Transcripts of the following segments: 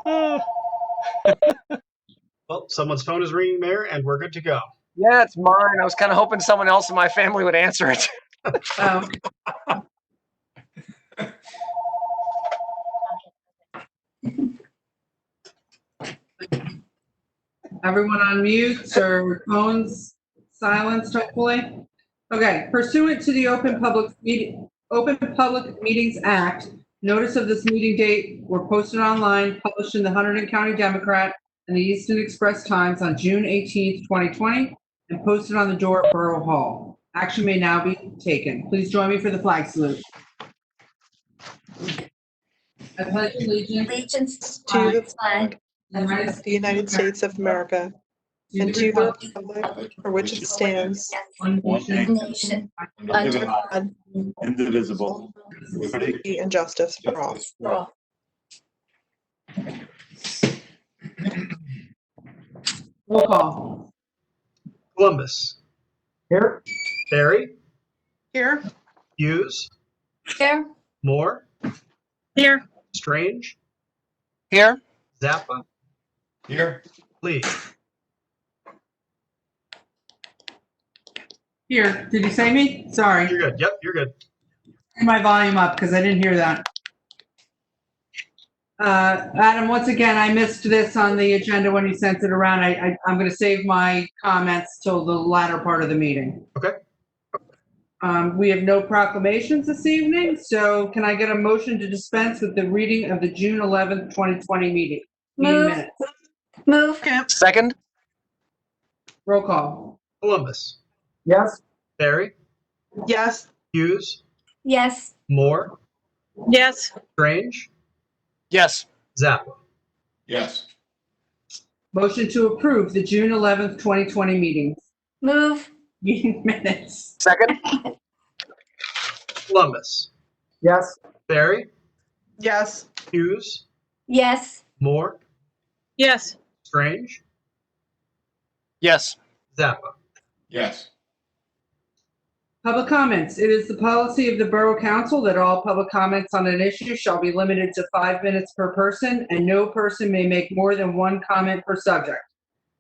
Well, someone's phone is ringing, Mayor, and we're good to go. Yeah, it's mine. I was kind of hoping someone else in my family would answer it. Oh. Everyone on mute or phones silenced, hopefully. Okay, pursuant to the Open Public Meetings Act, notice of this meeting date were posted online, published in the Hunterdon County Democrat and the Easton Express Times on June 18th, 2020, and posted on the door at Borough Hall. Action may now be taken. Please join me for the flag salute. I pledge allegiance to the flag of the United States of America and to the republic for which it stands, one nation, under God, indivisible, with liberty and justice for all. Roll call. Columbus. Here. Barry. Here. Hughes. Here. Moore. Here. Strange. Here. Zappa. here. Lee. Here, did you say me? Sorry. You're good. Yep, you're good. Turn my volume up because I didn't hear that. Adam, once again, I missed this on the agenda when you sent it around. I'm going to save my comments till the latter part of the meeting. Okay. We have no proclamations this evening, so can I get a motion to dispense with the reading of the June 11th, 2020 meeting minutes? Move. Second. Roll call. Columbus. Yes. Barry. Yes. Hughes. Yes. Moore. Yes. Strange. Yes. Zappa. Yes. Motion to approve the June 11th, 2020 meetings. Move. Meeting minutes. Second. Columbus. Yes. Barry. Yes. Hughes. Yes. Moore. Yes. Strange. Yes. Zappa. Yes. Public comments. It is the policy of the Borough Council that all public comments on an issue shall be limited to 5 minutes per person, and no person may make more than one comment per subject.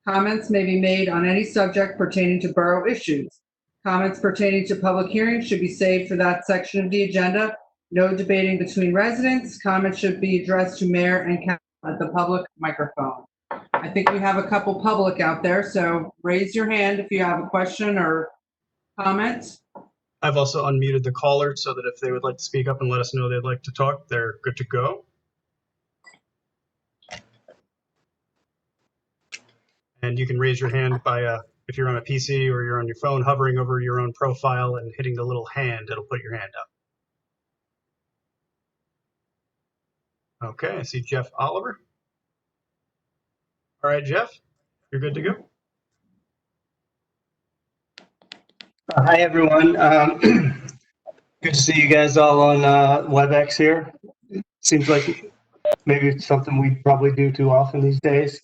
Comments may be made on any subject pertaining to borough issues. Comments pertaining to public hearings should be saved for that section of the agenda. No debating between residents. Comments should be addressed to mayor and council at the public microphone. I think we have a couple public out there, so raise your hand if you have a question or comment. I've also unmuted the caller so that if they would like to speak up and let us know they'd like to talk, they're good to go. And you can raise your hand by, if you're on a PC or you're on your phone, hovering over your own profile and hitting the little hand, it'll put your hand up. Okay, I see Jeff Oliver. All right, Jeff, you're good to go. Hi, everyone. Good to see you guys all on WebEx here. Seems like maybe it's something we probably do too often these days.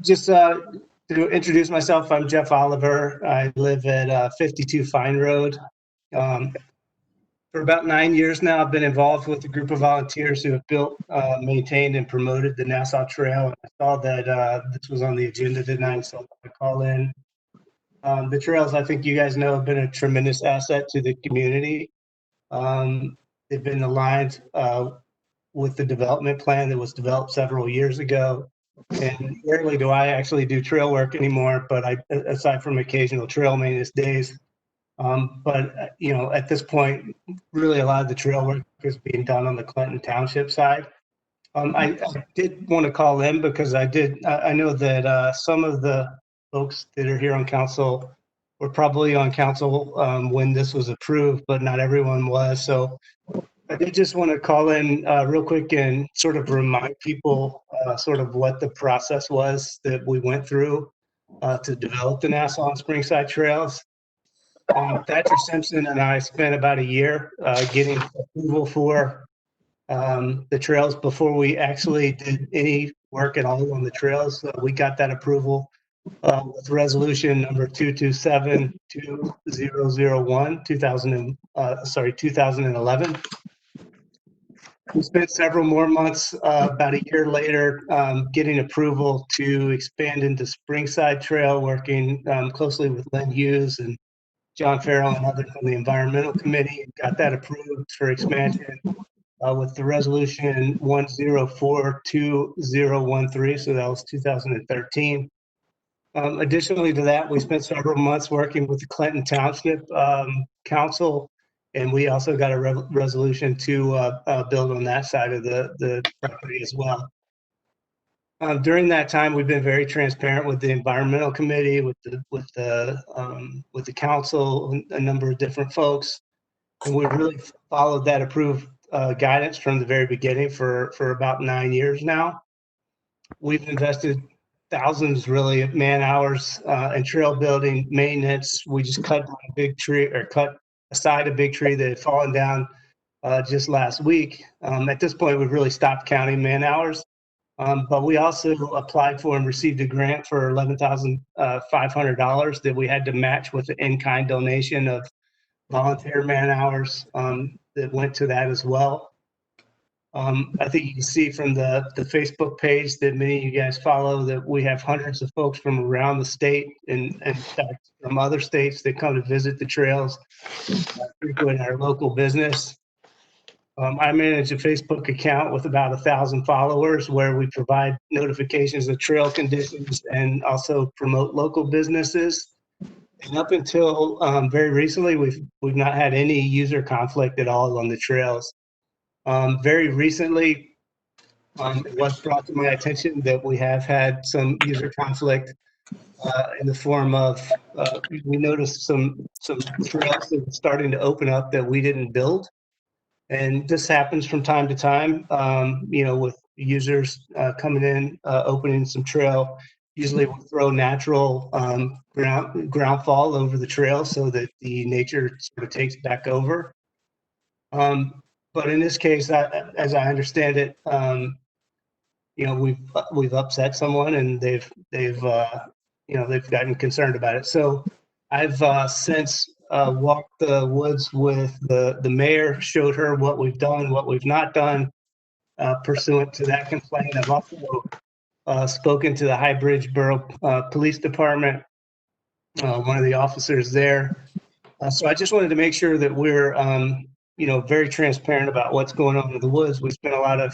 Just to introduce myself, I'm Jeff Oliver. I live at 52 Fine Road. For about 9 years now, I've been involved with a group of volunteers who have built, maintained, and promoted the Nassau Trail. I saw that this was on the agenda tonight, so I call in. The trails, I think you guys know, have been a tremendous asset to the community. They've been aligned with the development plan that was developed several years ago. And rarely do I actually do trail work anymore, but aside from occasional trail maintenance days. But you know, at this point, really a lot of the trail work is being done on the Clinton Township side. I did want to call in because I know that some of the folks that are here on council were probably on council when this was approved, but not everyone was. So I did just want to call in real quick and sort of remind people sort of what the process was that we went through to develop the Nassau and Springside Trails. Thatcher Simpson and I spent about a year getting approval for the trails before we actually did any work at all on the trails. So we got that approval with resolution number 227-2001, 2011. We spent several more months, about a year later, getting approval to expand into Springside Trail, working closely with Len Hughes and John Farrell and others on the Environmental Committee. Got that approved for expansion with the resolution 1042013. So that was 2013. Additionally to that, we spent several months working with the Clinton Township Council, and we also got a resolution to build on that side of the property as well. During that time, we've been very transparent with the Environmental Committee, with the council, a number of different folks, and we've really followed that approved guidance from the very beginning for about 9 years now. We've invested thousands, really, of man hours in trail building, maintenance. We just cut a big tree, or cut aside a big tree that had fallen down just last week. At this point, we've really stopped counting man hours. But we also applied for and received a grant for $11,500 that we had to match with an in-kind donation of volunteer man hours that went to that as well. I think you can see from the Facebook page that many of you guys follow that we have hundreds of folks from around the state and in fact from other states that come to visit the trails, frequent our local business. I manage a Facebook account with about 1,000 followers where we provide notifications of trail conditions and also promote local businesses. And up until very recently, we've not had any user conflict at all on the trails. Very recently, it was brought to my attention that we have had some user conflict in the form of we noticed some trails that were starting to open up that we didn't build, and this happens from time to time. With users coming in, opening some trail. Usually, we'll throw natural ground fall over the trail so that the nature sort of takes back over. But in this case, as I understand it, we've upset someone, and they've gotten concerned about it. So I've since walked the woods with the mayor, showed her what we've done, what we've not done, pursuant to that complaint. I've also spoken to the High Bridge Borough Police Department, one of the officers there. So I just wanted to make sure that we're very transparent about what's going on in the woods. We spent a lot of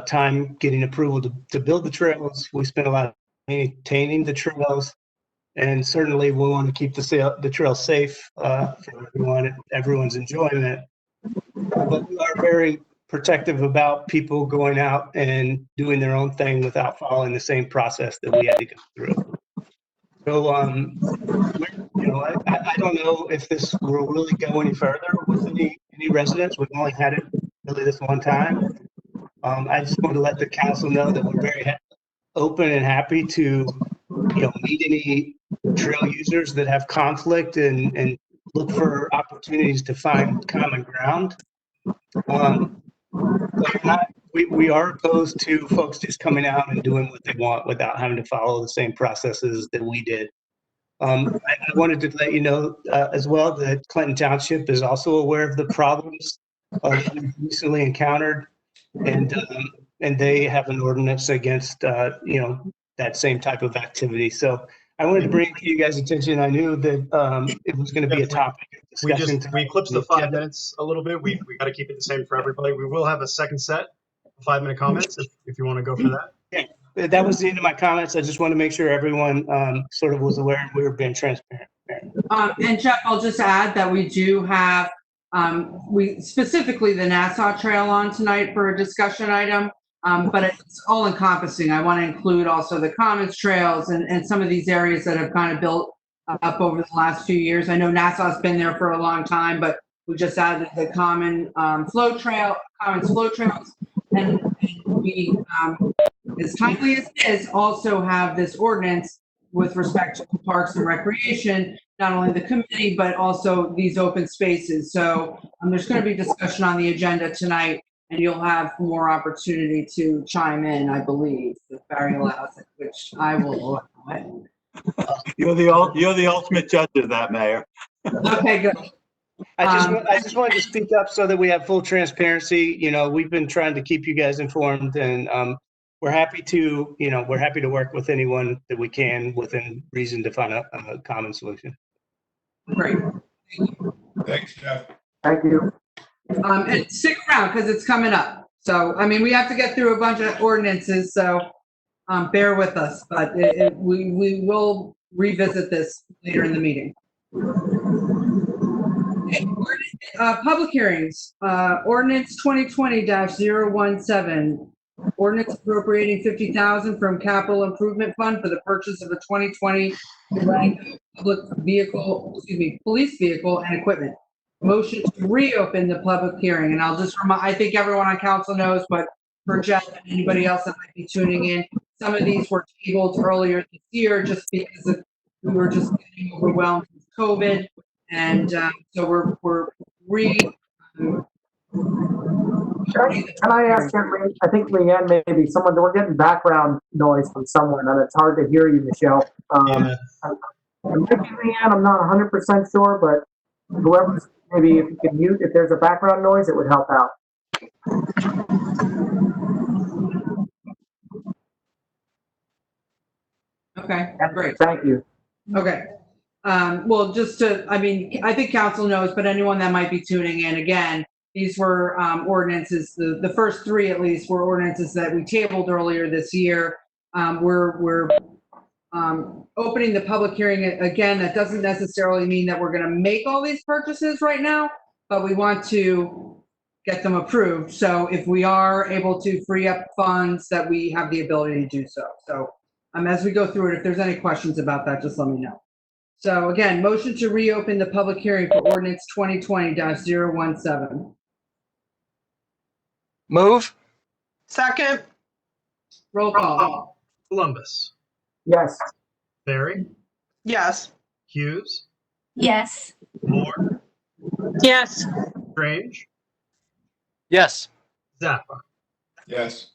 time getting approval to build the trails. We spent a lot of maintaining the trails, and certainly we want to keep the trail safe for everyone, everyone's enjoyment. But we are very protective about people going out and doing their own thing without following the same process that we had to go through. So, I don't know if this will really go any further with any residents. We've only had it really this one time. I just want to let the council know that we're very open and happy to, meet any trail users that have conflict and look for opportunities to find common ground. We are opposed to folks just coming out and doing what they want without having to follow the same processes that we did. I wanted to let you know as well that Clinton Township is also aware of the problems we've recently encountered, and they have an ordinance against that same type of activity. So I wanted to bring it to you guys' attention. I knew that it was going to be a topic of discussion. We eclipsed the 5 minutes a little bit. We got to keep it the same for everybody. We will have a second set of 5-minute comments if you want to go for that. Yeah, that was the end of my comments. I just want to make sure everyone sort of was aware and we were being transparent. And Jeff, I'll just add that we do have specifically the Nassau Trail on tonight for a discussion item, but it's all encompassing. I want to include also the Commons trails and some of these areas that have kind of built up over the last few years. I know Nassau's been there for a long time, but we just added the Commons flow trails, and we, as timely as it is, also have this ordinance with respect to parks and recreation, not only the committee, but also these open spaces. So there's going to be discussion on the agenda tonight, and you'll have more opportunity to chime in, I believe, if Barry allows it, which I will allow it. You're the ultimate judge of that, Mayor. Okay, good. I just wanted to speak up so that we have full transparency. You know, we've been trying to keep you guys informed, and we're happy to, we're happy to work with anyone that we can within reason to find a common solution. Great. Thanks, Jeff. Thank you. And stick around because it's coming up. So, I mean, we have to get through a bunch of ordinances, so bear with us, but we will revisit this later in the meeting. Okay, public hearings, ordinance 2020-017, ordinance appropriating $50,000 from capital improvement fund for the purchase of a 2020 public vehicle, police vehicle and equipment. Motion to reopen the public hearing, and I'll just remind, I think everyone on council knows, but for Jeff and anybody else that might be tuning in, some of these were tabled earlier this year just because we were just getting overwhelmed with COVID. And so we're Can I ask, I think Leanne, maybe someone, we're getting background noise from someone, and it's hard to hear you, Michelle. Yeah. Maybe Leanne, I'm not 100% sure, but whoever, maybe if you could mute, if there's a background noise, it would help out. okay, great. Thank you. Okay. Well, just to, I mean, I think council knows, but anyone that might be tuning in, again, these were ordinances, the first three at least were ordinances that we tabled earlier this year. We're opening the public hearing again. That doesn't necessarily mean that we're going to make all these purchases right now, but we want to get them approved. So if we are able to free up funds, that we have the ability to do so. So as we go through it, if there's any questions about that, just let me know. So again, motion to reopen the public hearing for ordinance 2020-017. Move? Second? Roll call. Columbus, Yes. Barry, Yes. Hughes, Yes. Moore, Yes. Strange, Yes. Zappa. Yes.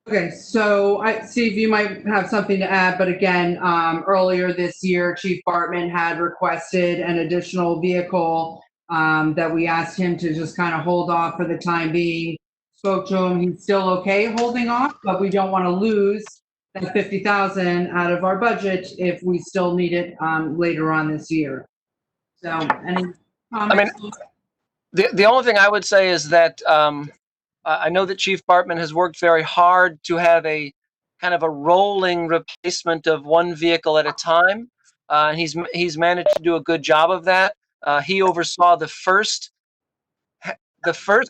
Okay, so Steve, you might have something to add, but again, earlier this year, Chief Bartman had requested an additional vehicle that we asked him to just kind of hold off for the time being. Spoke to him, he's still okay holding off, but we don't want to lose that $50,000 out of our budget if we still need it later on this year. So, any comments? The only thing I would say is that I know that Chief Bartman has worked very hard to have a kind of a rolling replacement of one vehicle at a time. He's managed to do a good job of that. He oversaw the first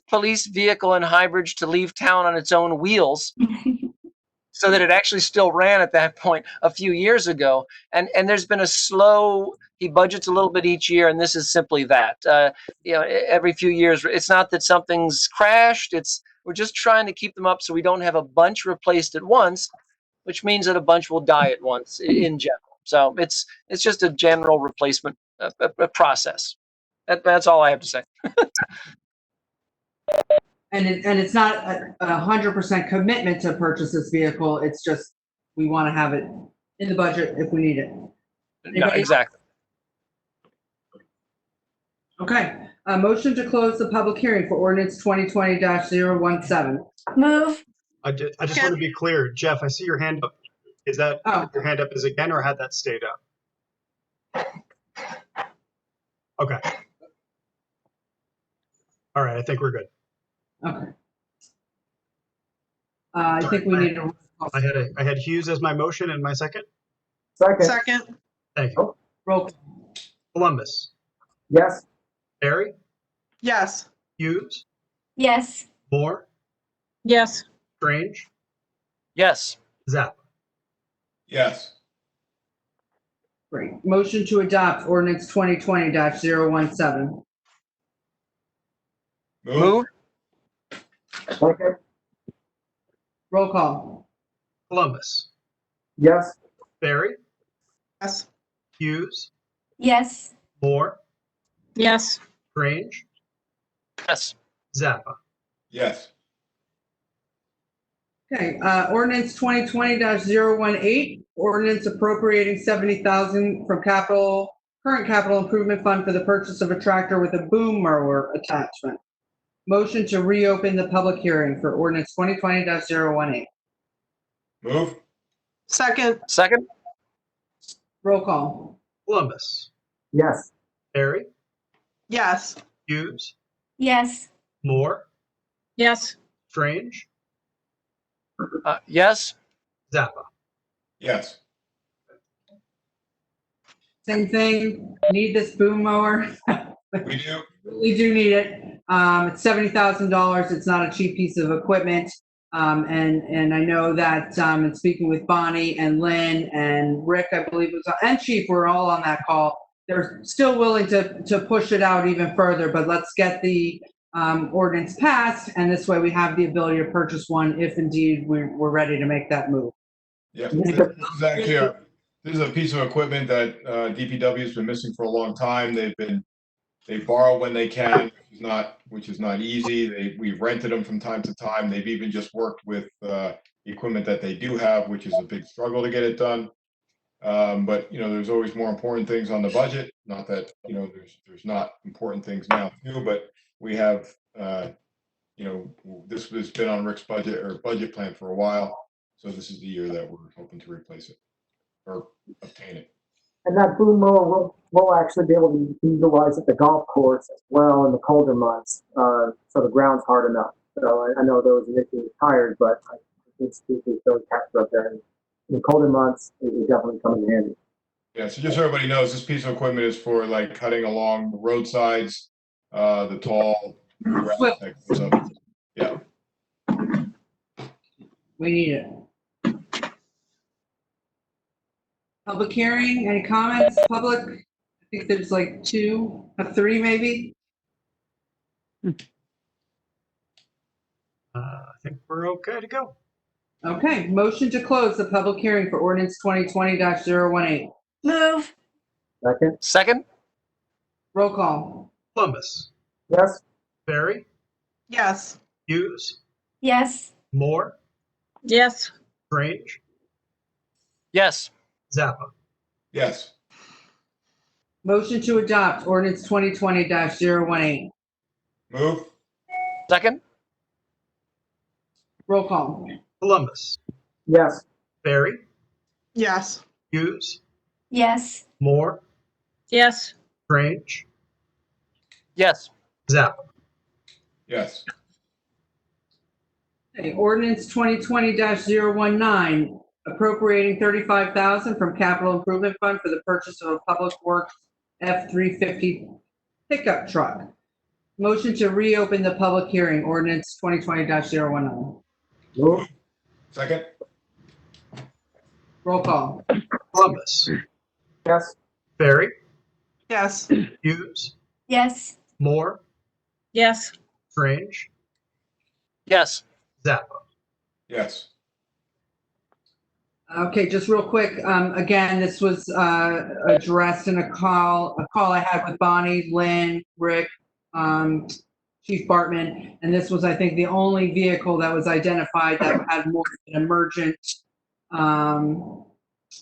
police vehicle in Highbridge to leave town on its own wheels, so that it actually still ran at that point a few years ago. And there's been a slow. He budgets a little bit each year, and this is simply that. Every few years, it's not that something's crashed. We're just trying to keep them up so we don't have a bunch replaced at once, which means that a bunch will die at once in general. So it's just a general replacement process. That's all I have to say. And it's not a 100% commitment to purchase this vehicle. It's just, we want to have it in the budget if we need it. No, exactly. Okay, a motion to close the public hearing for ordinance 2020-017. Move. I just want to be clear, Jeff, I see your hand up. Is that your hand up is again, or had that stayed up? Okay. All right, I think we're good. Okay. I think we need a. I had Hughes as my motion and my second. Second? Thank you. Roll. Columbus, Yes. Barry, Yes. Hughes, Yes. Moore, Yes. Strange, Yes. Zappa. Yes. Great. Motion to adopt ordinance 2020-017. Move? Second? Roll call. Columbus, Yes. Barry, Yes. Hughes, Yes. Moore, Yes. Strange, Yes. Zappa. Yes. Okay, ordinance 2020-018, ordinance appropriating 70,000 from current capital improvement fund for the purchase of a tractor with a boom mower attachment. Motion to reopen the public hearing for ordinance 2020-018. Move. Second. Second? Roll call. Columbus, Yes. Barry, Yes. Hughes, Yes. Moore, Yes. Strange, Yes. Zappa. Yes. Same thing, need this boom mower. We do. We do need it. It's $70,000. It's not a cheap piece of equipment. And I know that, in speaking with Bonnie and Lynn and Rick, I believe it was, and Chief, were all on that call. They're still willing to push it out even further, but let's get the ordinance passed. And this way we have the ability to purchase one if indeed we're ready to make that move. Yeah. This is actually this is a piece of equipment that DPW has been missing for a long time. They borrow when they can, which is not easy. We've rented them from time to time. They've even just worked with equipment that they do have, which is a big struggle to get it done. But there's always more important things on the budget. Not that there's not important things now too, but we have this has been on Rick's budget plan for a while. So this is the year that we're hoping to replace it or obtain it. And that boom mower will actually be able to be utilized at the golf course as well in the colder months, so the ground's hard enough. So I know there was an issue with tires, but I think speakers don't capture up there. In the colder months, it would definitely come in handy. Yeah, so just so everybody knows, this piece of equipment is for like cutting along the roadsides, the tall grass that goes up. Yeah. We need it. Public hearing, any comments, public? I think there's like three maybe. I think we're okay to go. Okay, motion to close the public hearing for ordinance 2020-018. Move. Second? Second? Roll call. Columbus, Yes. Barry, Yes. Hughes, Yes. Moore, Yes. Strange, Yes. Zappa. Yes. Motion to adopt ordinance 2020-018. Move. Second? Roll call. Columbus, Yes. Barry, Yes. Hughes, Yes. Moore, Yes. Strange, Yes. Zappa. Yes. Okay, ordinance 2020-019, appropriating $35,000 from capital improvement fund for the purchase of a public works F-350 pickup truck. Motion to reopen the public hearing, ordinance 2020-019. Move. Second. Roll call. Columbus, Yes. Barry, Yes. Hughes, Yes. Moore, Yes. Strange, Yes. Zappa. Yes. Okay, just real quick, again, this was addressed in a call I had with Bonnie, Lynn, Rick, Chief Bartman, and this was, I think, the only vehicle that was identified that had more than an emergent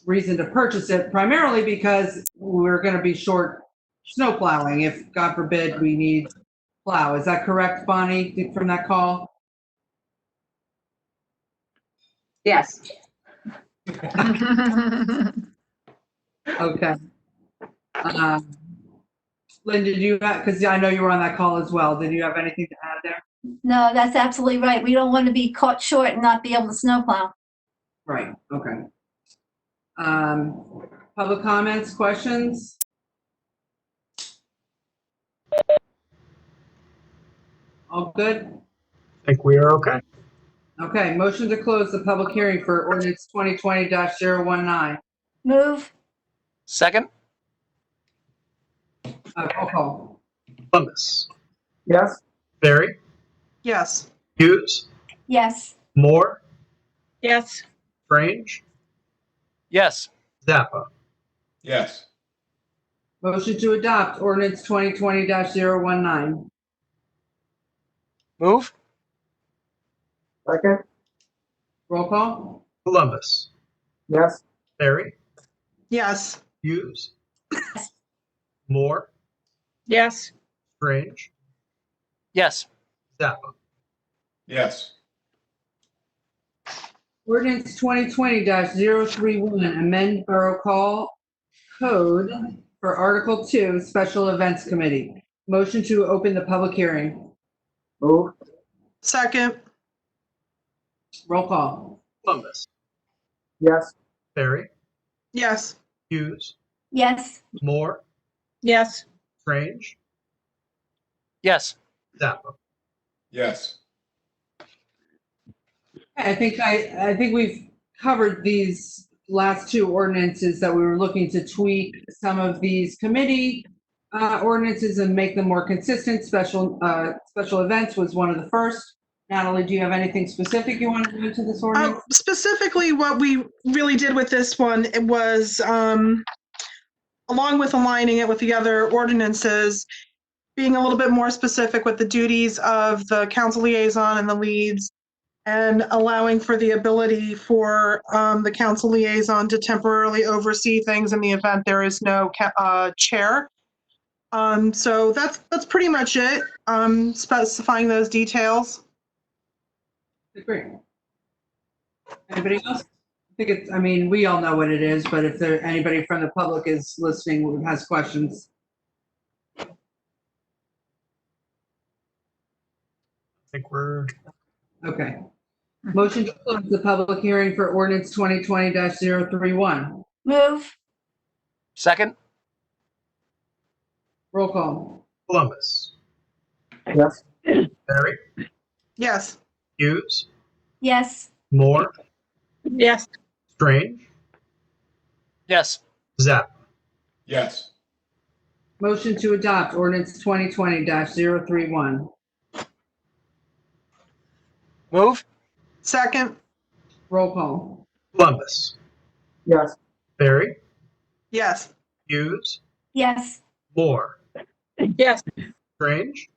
reason to purchase it, primarily because we're going to be short snow plowing if, God forbid, we need plow. Is that correct, Bonnie, from that call? Yes. Okay. Lynn, did you, because I know you were on that call as well, did you have anything to add there? No, that's absolutely right. We don't want to be caught short and not be able to snowplow. Right, okay. Public comments, questions? All good? I think we are okay. Okay, motion to close the public hearing for ordinance 2020-019. Move. Second? Roll call. Columbus, Yes. Barry, Yes. Hughes, Yes. Moore, Yes. Strange, Yes. Zappa. Yes. Motion to adopt ordinance 2020-019. Move? Second? Roll call? Columbus, Yes. Barry, Yes. Hughes, Moore, Yes. Strange, Yes. Zappa. Yes. Ordinance 2020-031, amend Borough Call Code for Article 2, Special Events Committee. Motion to open the public hearing. Move. Second. Roll call? Columbus, Yes. Barry, Yes. Hughes, yes, Moore, Yes. Strange, Yes. Zappa. Yes. I think we've covered these last two ordinances that we were looking to tweak some of these committee ordinances and make them more consistent. Special events was one of the first. Natalie, do you have anything specific you want to do to this ordinance? Specifically, what we really did with this one, it was, along with aligning it with the other ordinances, being a little bit more specific with the duties of the council liaison and the leads, and allowing for the ability for the council liaison to temporarily oversee things in the event there is no chair. So that's pretty much it, specifying those details. Great. Anybody else? I mean, we all know what it is, but if anybody from the public is listening who has questions. I think we're Okay. Motion to close the public hearing for ordinance 2020-031. move, Second? Roll call? Columbus, Yes. Barry, Yes. Hughes, yes, Moore, Yes. Strange, Yes. Zappa. Yes. Motion to adopt ordinance 2020-031. Move? Second. Roll call? Columbus, Yes. Barry, Yes. Hughes, yes, Moore, Yes. Strange,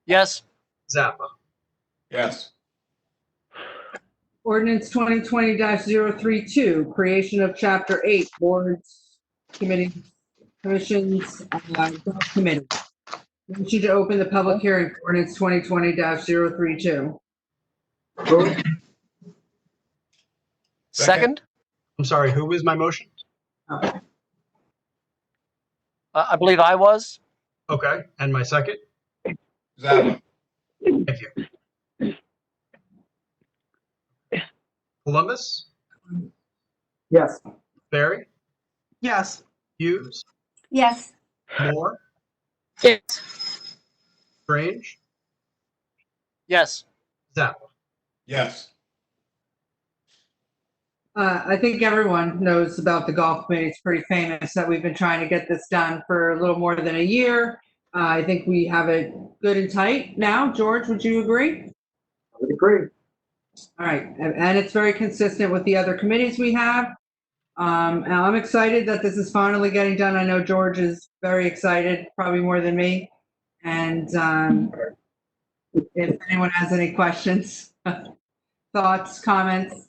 Yes. Zappa. Yes. Ordinance 2020-032, creation of Chapter 8, boards, committees, commissions, golf committee. Motion to open the public hearing for ordinance 2020-032. Move. Second? I'm sorry, who was my motion? I believe I was. Okay, and my second? Zappa. Thank you. Columbus, Yes. Barry, Yes. Hughes, yes, Moore, Yes. Strange, Yes. Zappa. Yes. I think everyone knows about the golf committee. It's pretty famous that we've been trying to get this done for a little more than a year. I think we have it good and tight now. George, would you agree? I would agree. All right, and it's very consistent with the other committees we have. And I'm excited that this is finally getting done. I know George is very excited, probably more than me. And if anyone has any questions, thoughts, comments.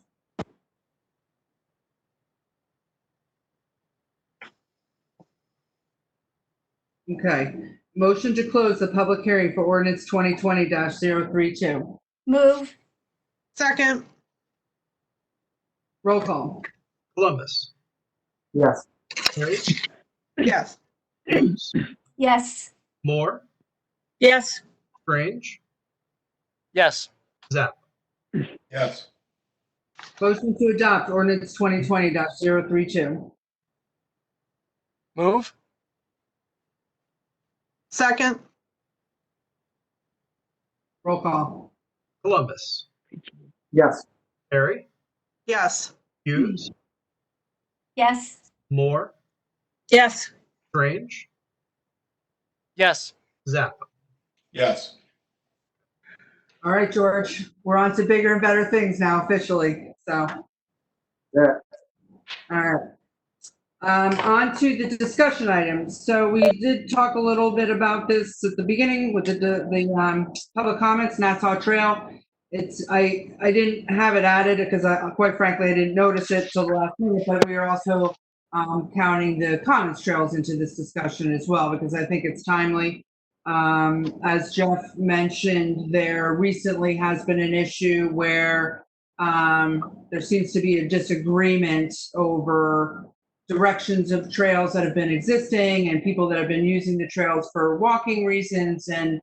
Okay, motion to close the public hearing for ordinance 2020-032. move, Second. Roll call? Columbus, Yes. Barry, Yes. Hughes, yes, Moore, Yes. Strange, Yes. Zappa. Yes. Motion to adopt ordinance 2020-032. Move? Second. Roll call? Columbus, Yes. Barry, Yes. Hughes, yes, Moore, Yes. Strange, Yes. Zappa. Yes. All right, George, we're on to bigger and better things now officially, so, Yeah. all right. On to the discussion items. So we did talk a little bit about this at the beginning with the public comments, Nassau Trail. I didn't have it added because quite frankly, I didn't notice it till the last minute, but we are also counting the commons trails into this discussion as well, because I think it's timely. As Jeff mentioned, there recently has been an issue where there seems to be a disagreement over directions of trails that have been existing and people that have been using the trails for walking reasons, and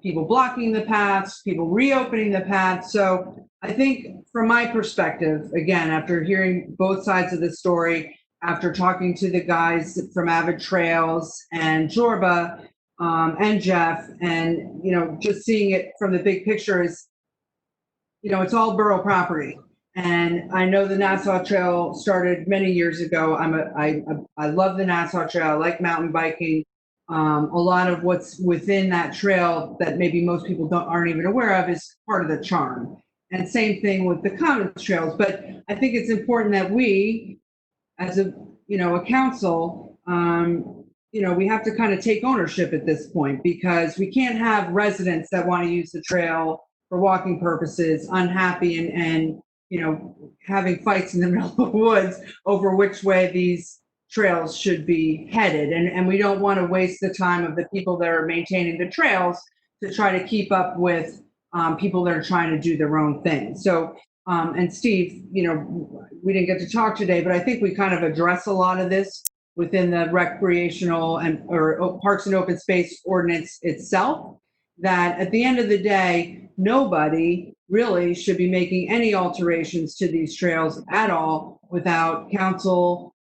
people blocking the paths, people reopening the paths. So I think from my perspective, again, after hearing both sides of the story, after talking to the guys from Avid Trails and Jorba and Jeff, and, just seeing it from the big picture is, it's all borough property. And I know the Nassau Trail started many years ago. I love the Nassau Trail. I like mountain biking. A lot of what's within that trail that maybe most people aren't even aware of is part of the charm. And same thing with the commons trails. But I think it's important that we, as a council, we have to kind of take ownership at this point, because we can't have residents that want to use the trail for walking purposes unhappy and having fights in the middle of the woods over which way these trails should be headed. And we don't want to waste the time of the people that are maintaining the trails to try to keep up with people that are trying to do their own thing. So, and Steve, we didn't get to talk today, but I think we kind of address a lot of this within the recreational or parks and open space ordinance itself, that at the end of the day, nobody really should be making any alterations to these trails at all without council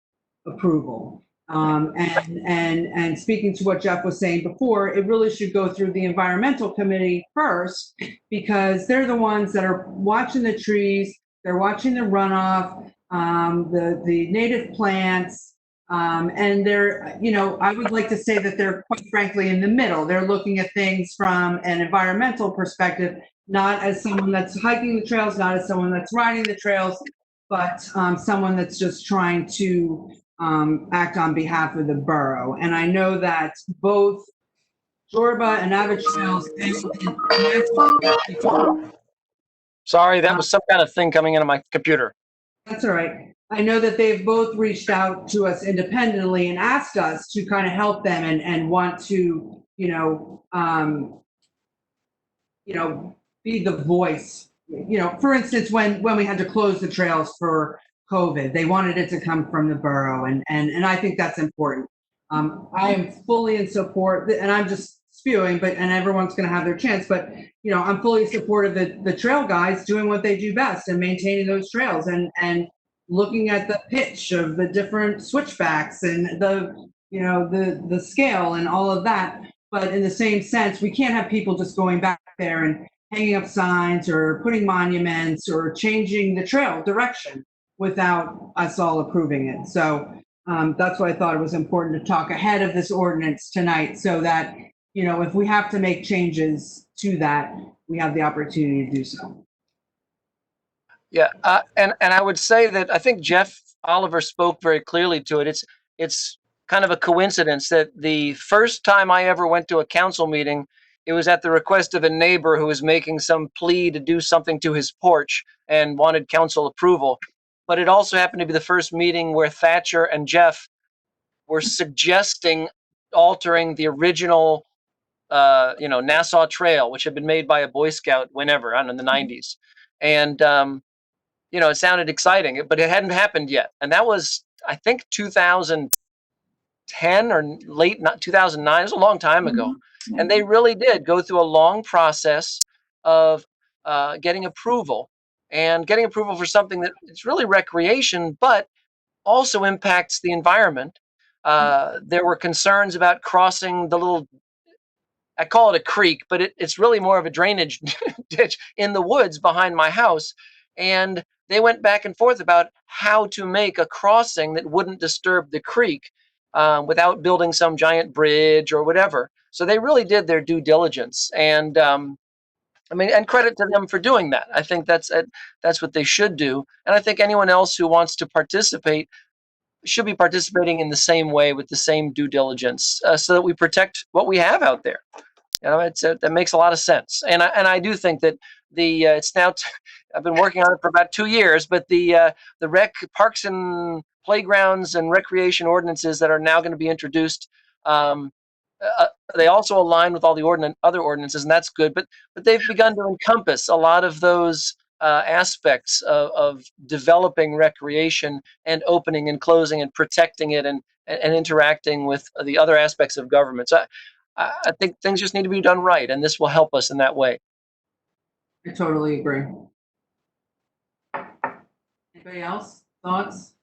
approval. And speaking to what Jeff was saying before, it really should go through the environmental committee first, because they're the ones that are watching the trees, they're watching the runoff, the native plants, and they're, I would like to say that they're quite frankly in the middle. They're looking at things from an environmental perspective, not as someone that's hiking the trails, not as someone that's riding the trails, but someone that's just trying to act on behalf of the borough. And I know that both Jorba and Avid Trails Sorry, that was some kind of thing coming into my computer. That's all right. I know that they've both reached out to us independently and asked us to kind of help them and want to, be the voice. For instance, when we had to close the trails for COVID, they wanted it to come from the borough, and I think that's important. I am fully in support, and I'm just spewing, and everyone's going to have their chance, but I'm fully supportive of the trail guys doing what they do best and maintaining those trails and looking at the pitch of the different switchbacks and the scale and all of that. But in the same sense, we can't have people just going back there and hanging up signs or putting monuments or changing the trail direction without us all approving it. So that's why I thought it was important to talk ahead of this ordinance tonight, so that, if we have to make changes to that, we have the opportunity to do so. Yeah, and I would say that I think Jeff Oliver spoke very clearly to it. It's kind of a coincidence that the first time I ever went to a council meeting, it was at the request of a neighbor who was making some plea to do something to his porch and wanted council approval. But it also happened to be the first meeting where Thatcher and Jeff were suggesting altering the original Nassau Trail, which had been made by a Boy Scout whenever, I don't know, in the 90s. And, it sounded exciting, but it hadn't happened yet. And that was, I think, 2010 or late 2009. It was a long time ago. Mm-hmm. And they really did go through a long process of getting approval for something that it's really recreation, but also impacts the environment. There were concerns about crossing the little, I call it a creek, but it's really more of a drainage ditch in the woods behind my house. And they went back and forth about how to make a crossing that wouldn't disturb the creek without building some giant bridge or whatever. So they really did their due diligence. And and credit to them for doing that. I think that's what they should do. And I think anyone else who wants to participate should be participating in the same way with the same due diligence so that we protect what we have out there. You know, that makes a lot of sense. And I do think that it's now, I've been working on it for about 2 years, but the rec parks and playgrounds and recreation ordinances that are now going to be introduced, they also align with all the other ordinances, and that's good. But they've begun to encompass a lot of those aspects of developing recreation and opening and closing and protecting it and interacting with the other aspects of government. So I think things just need to be done right, and this will help us in that way. I totally agree. Anybody else? Thoughts?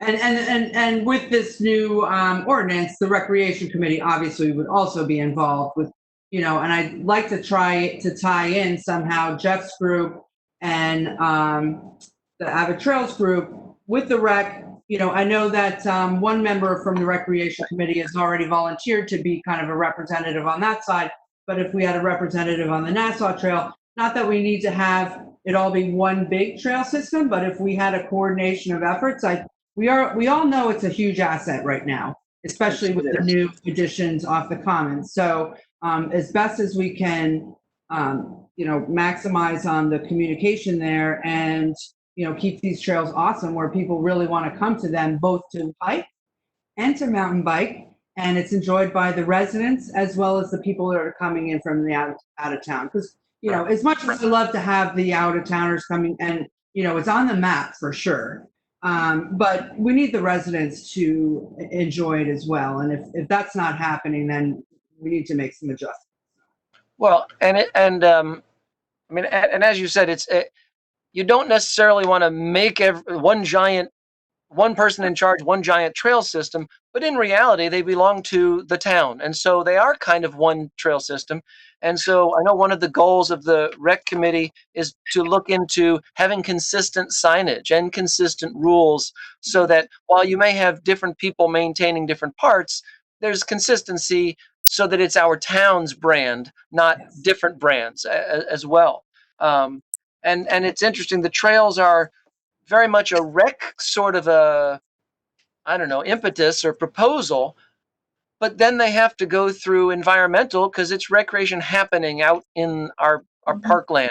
And with this new ordinance, the Recreation Committee obviously would also be involved with, and I'd like to try to tie in somehow Jeff's group and the Avid Trails group with the rec. I know that one member from the Recreation Committee has already volunteered to be kind of a representative on that side. But if we had a representative on the Nassau Trail, not that we need to have it all be one big trail system, but if we had a coordination of efforts, we all know it's a huge asset right now, especially with the new additions off the commons. So as best as we can, maximize on the communication there and keep these trails awesome where people really want to come to them, both to hike and to mountain bike. And it's enjoyed by the residents as well as the people that are coming in from the out of town. Because, as much as I love to have the out of towners coming and, it's on the map for sure. But we need the residents to enjoy it as well. And if that's not happening, then we need to make some adjustments. Well, and as you said, you don't necessarily want to make one person in charge, one giant trail system, but in reality, they belong to the town. And so they are kind of one trail system. And so I know one of the goals of the rec committee is to look into having consistent signage and consistent rules so that while you may have different people maintaining different parts, there's consistency so that it's our town's brand, not different brands as well. And it's interesting, the trails are very much a rec sort of impetus or proposal, but then they have to go through environmental because it's recreation happening out in our parkland.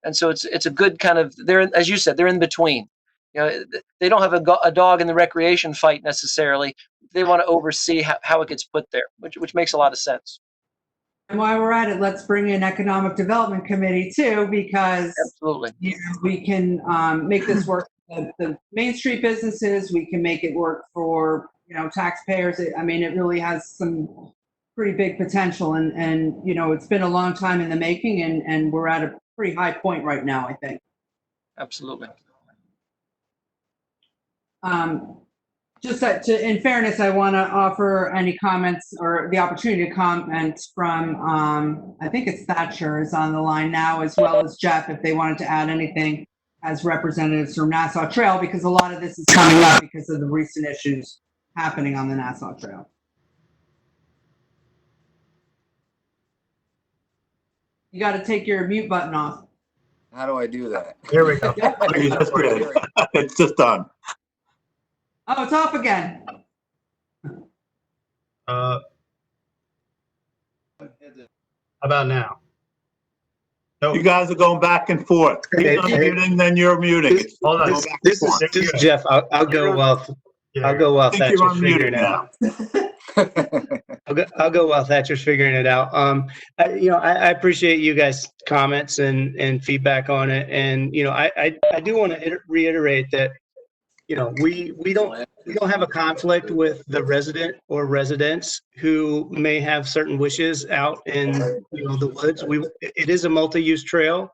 And so it's a good kind of, as you said, they're in between. They don't have a dog in the recreation fight necessarily. They want to oversee how it gets put there, which makes a lot of sense. And while we're at it, let's bring in Economic Development Committee too, because absolutely we can make this work for the Main Street businesses. We can make it work for taxpayers. It really has some pretty big potential, and it's been a long time in the making, and we're at a pretty high point right now, I think. Absolutely. Just in fairness, I want to offer any comments or the opportunity to comment from, I think it's Thatcher is on the line now, as well as Jeff, if they wanted to add anything as representatives from Nassau Trail, because a lot of this is coming up because of the recent issues happening on the Nassau Trail. You got to take your mute button off. How do I do that? Here we go. That's good. It's just done. Oh, it's off again. How about now? No. You guys are going back and forth. He's unmuting, then you're muting. Hold on. This is Jeff. I'll go while Thatcher's figuring it out. I'll go while Thatcher's figuring it out. I appreciate you guys' comments and feedback on it, and I do want to reiterate that we don't have a conflict with the resident or residents who may have certain wishes out in the woods. It is a multi-use trail.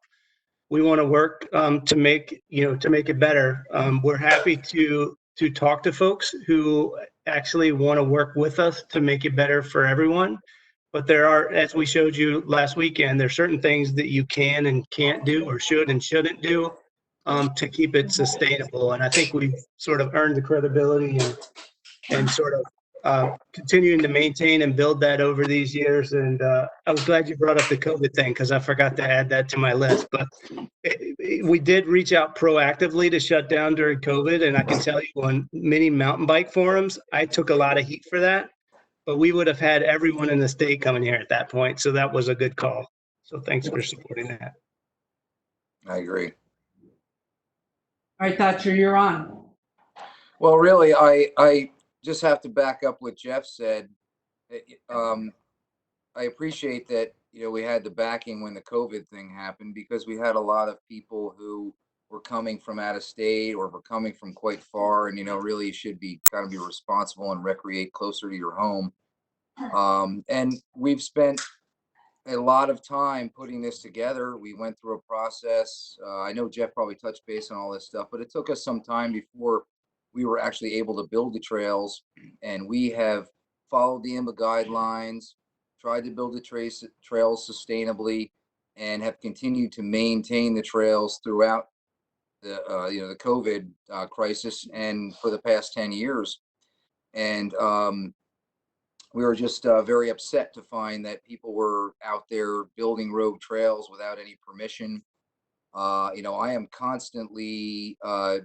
We want to work to make it better. We're happy to talk to folks who actually want to work with us to make it better for everyone. But there are, as we showed you last weekend, there's certain things that you can and can't do or should and shouldn't do to keep it sustainable. And I think we've sort of earned the credibility and sort of continuing to maintain and build that over these years. And I was glad you brought up the COVID thing because I forgot to add that to my list. But we did reach out proactively to shut down during COVID. And I can tell you on many mountain bike forums, I took a lot of heat for that. but we would have had everyone in the state coming here at that point. So that was a good call. So thanks for supporting that. I agree. All right, Thatcher, you're on. Well, really, I just have to back up what Jeff said. I appreciate that, we had the backing when the COVID thing happened, because we had a lot of people who were coming from out of state or were coming from quite far, and, really should be kind of be responsible and recreate closer to your home. And we've spent a lot of time putting this together. We went through a process. I know Jeff probably touched base on all this stuff, but it took us some time before we were actually able to build the trails. And we have followed the IMBA guidelines, tried to build the trails sustainably, and have continued to maintain the trails throughout the the COVID crisis and for the past 10 years. And we were just very upset to find that people were out there building rogue trails without any permission. I am constantly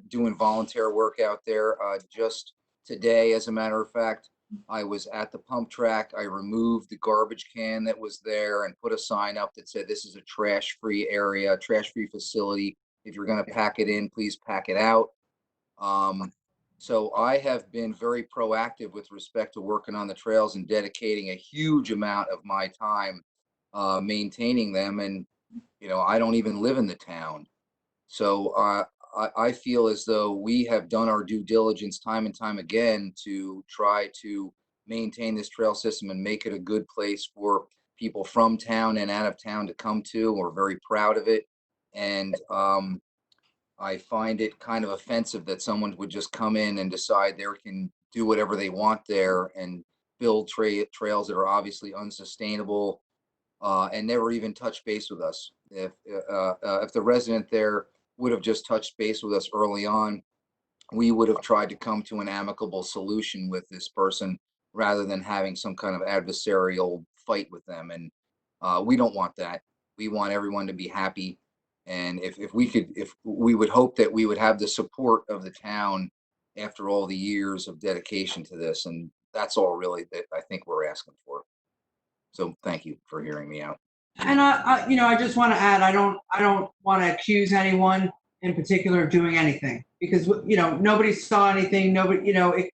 doing volunteer work out there. Just today, as a matter of fact, I was at the pump track. I removed the garbage can that was there and put a sign up that said, "This is a trash-free area, trash-free facility. If you're going to pack it in, please pack it out." So I have been very proactive with respect to working on the trails and dedicating a huge amount of my time maintaining them. And, I don't even live in the town. So I feel as though we have done our due diligence time and time again to try to maintain this trail system and make it a good place for people from town and out of town to come to. We're very proud of it. And I find it kind of offensive that someone would just come in and decide they can do whatever they want there and build trails that are obviously unsustainable, and never even touch base with us. If the resident there would have just touched base with us early on, we would have tried to come to an amicable solution with this person rather than having some kind of adversarial fight with them. And we don't want that. We want everyone to be happy. And if we would hope that we would have the support of the town after all the years of dedication to this. And that's all really that I think we're asking for. So thank you for hearing me out. And I just want to add, I don't want to accuse anyone in particular of doing anything, because, nobody saw anything. Nobody,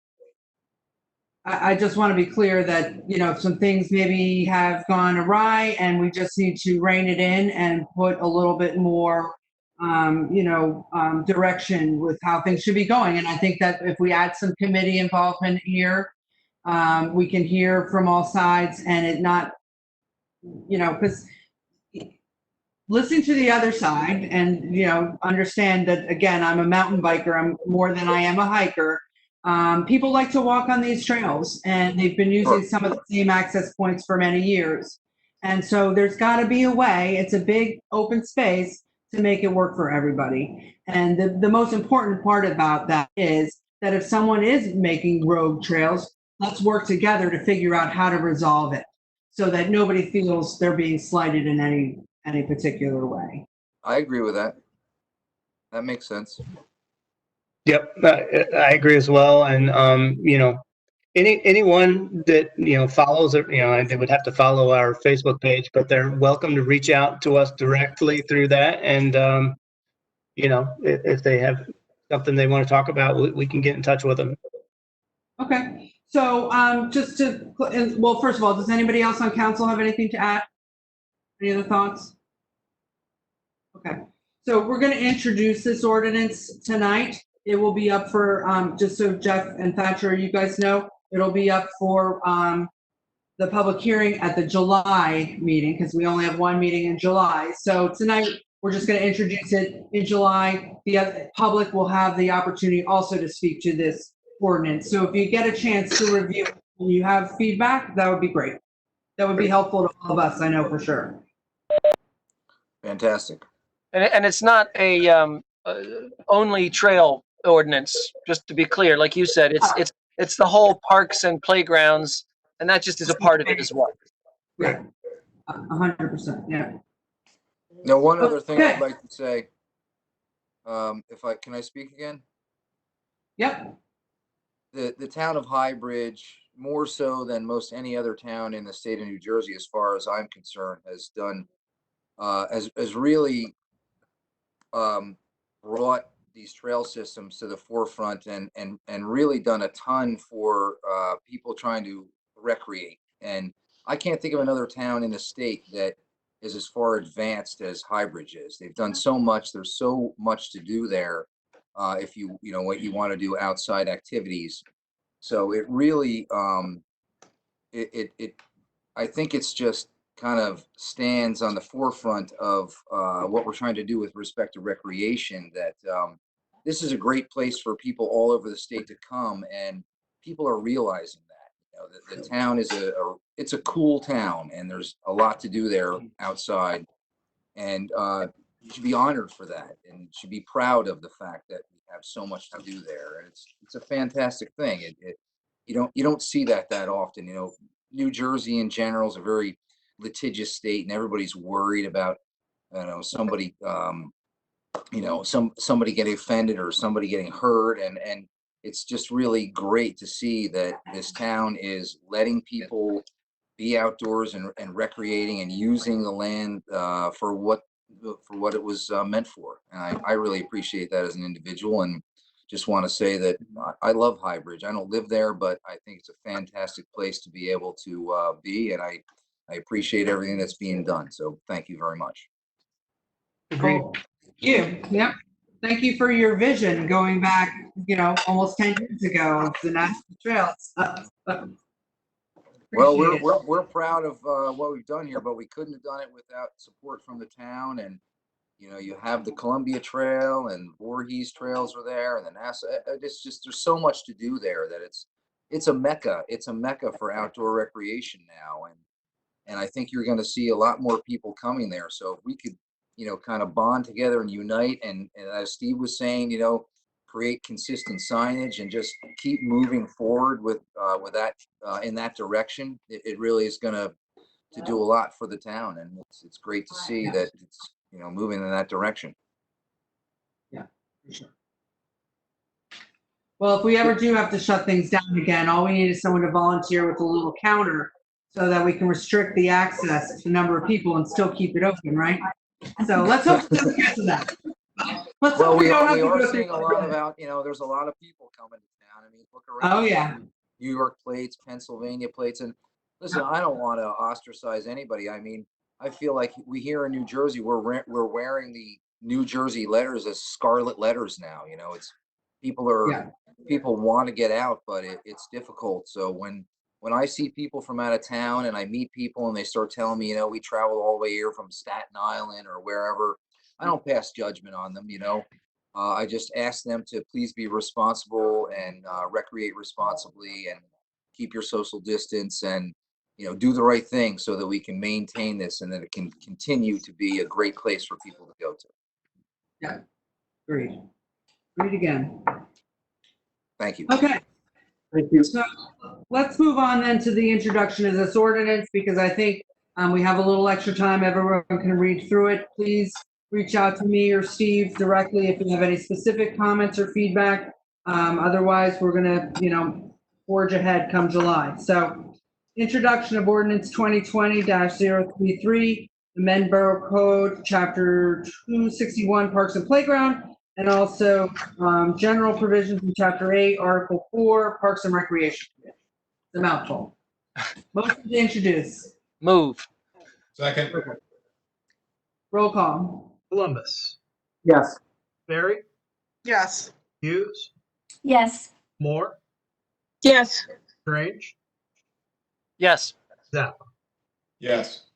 I just want to be clear that, some things maybe have gone awry and we just need to rein it in and put a little bit more, direction with how things should be going. And I think that if we add some committee involvement here, we can hear from all sides and it not, because listening to the other side and, understand that, again, I'm a mountain biker, I'm more than I am a hiker. People like to walk on these trails, and they've been using some of the same access points for many years. And so there's got to be a way. It's a big open space to make it work for everybody. And the most important part about that is that if someone is making rogue trails, let's work together to figure out how to resolve it so that nobody feels they're being slighted in any particular way. I agree with that. That makes sense. Yep, I agree as well. And anyone that follows it, they would have to follow our Facebook page, but they're welcome to reach out to us directly through that. And if they have something they want to talk about, we can get in touch with them. Okay. So just to, well, first of all, does anybody else on council have anything to add? Any other thoughts? Okay. So we're going to introduce this ordinance tonight. It will be up for, just so Jeff and Thatcher, you guys know, it'll be up for the public hearing at the July meeting, because we only have one meeting in July. So tonight, we're just going to introduce it in July. The other public will have the opportunity also to speak to this ordinance. So if you get a chance to review it and you have feedback, that would be great. That would be helpful to all of us, I know for sure. Fantastic. And it's not a only trail ordinance, just to be clear. Like you said, it's the whole parks and playgrounds, and that just is a part of it as well. Yeah, 100%. Yeah. Now, one other thing Okay. I'd like to say, can I speak again? Yep. The town of High Bridge more so than most any other town in the state of New Jersey, as far as I'm concerned, has done, has really brought these trail systems to the forefront and really done a ton for people trying to recreate. And I can't think of another town in the state that is as far advanced as Highbridge is. They've done so much. There's so much to do there. If you know what you want to do outside activities. So it really, I think it's just kind of stands on the forefront of what we're trying to do with respect to recreation, that this is a great place for people all over the state to come, and people are realizing that. You know, the town is it's a cool town, and there's a lot to do there outside, and you should be honored for that, and should be proud of the fact that we have so much to do there, and it's a fantastic thing. You don't see that often. You know, New Jersey in general is a very litigious state, and everybody's worried about, you know, somebody somebody getting offended or somebody getting hurt, and it's just really great to see that this town is letting people be outdoors and recreating and using the land for what it was meant for. And I really appreciate that as an individual, and just want to say that I love Highbridge. I don't live there, but I think it's a fantastic place to be able to be, and I appreciate everything that's being done. So thank you very much. Agreed. You, yep. Thank you for your vision going back, almost 10 years ago of the National Trails. Well, Appreciate it. we're proud of what we've done here, but we couldn't have done it without support from the town. And you have the Columbia Trail and Voorhees trails are there, and the NASA. It's just, there's so much to do there that it's a mecca. It's a mecca for outdoor recreation now, and I think you're going to see a lot more people coming there. So if we could, kind of bond together and unite, and as Steve was saying, create consistent signage and just keep moving forward with that in that direction, it really is going to do a lot for the town, and it's great to see that it's moving in that direction. Yeah, for sure. Well, if we ever do have to shut things down again, all we need is someone to volunteer with a little counter so that we can restrict the access to the number of people and still keep it open, right? So let's hope we get to that. Well, we are seeing a lot about, there's a lot of people coming to town. I mean, look around. Oh, yeah. New York plates, Pennsylvania plates. And listen, I don't want to ostracize anybody. I mean, I feel like we here in New Jersey, we're wearing the New Jersey letters as scarlet letters now. It's people want to get out, but it's difficult. So when I see people from out of town and I meet people and they start telling me, we travel all the way here from Staten Island or wherever, I don't pass judgment on them. I just ask them to please be responsible and recreate responsibly and keep your social distance and, do the right thing so that we can maintain this and that it can continue to be a great place for people to go to. Yeah, agreed. Read again. Thank you. Okay. Thank you. So let's move on then to the introduction of this ordinance, because I think we have a little extra time. Everyone can read through it. Please reach out to me or Steve directly if you have any specific comments or feedback. Otherwise, we're going to, forge ahead come July. So introduction of ordinance 2020-033, amend Borough Code, Chapter 261, Parks and Playground, and also general provisions in Chapter 8, Article 4, Parks and Recreation. It's a mouthful. Motion to introduce. Move. Second. Roll call. Columbus, Yes. Barry, Yes. Hughes, Yes. Moore, Yes. Strange, Yes. Zappa. Yes.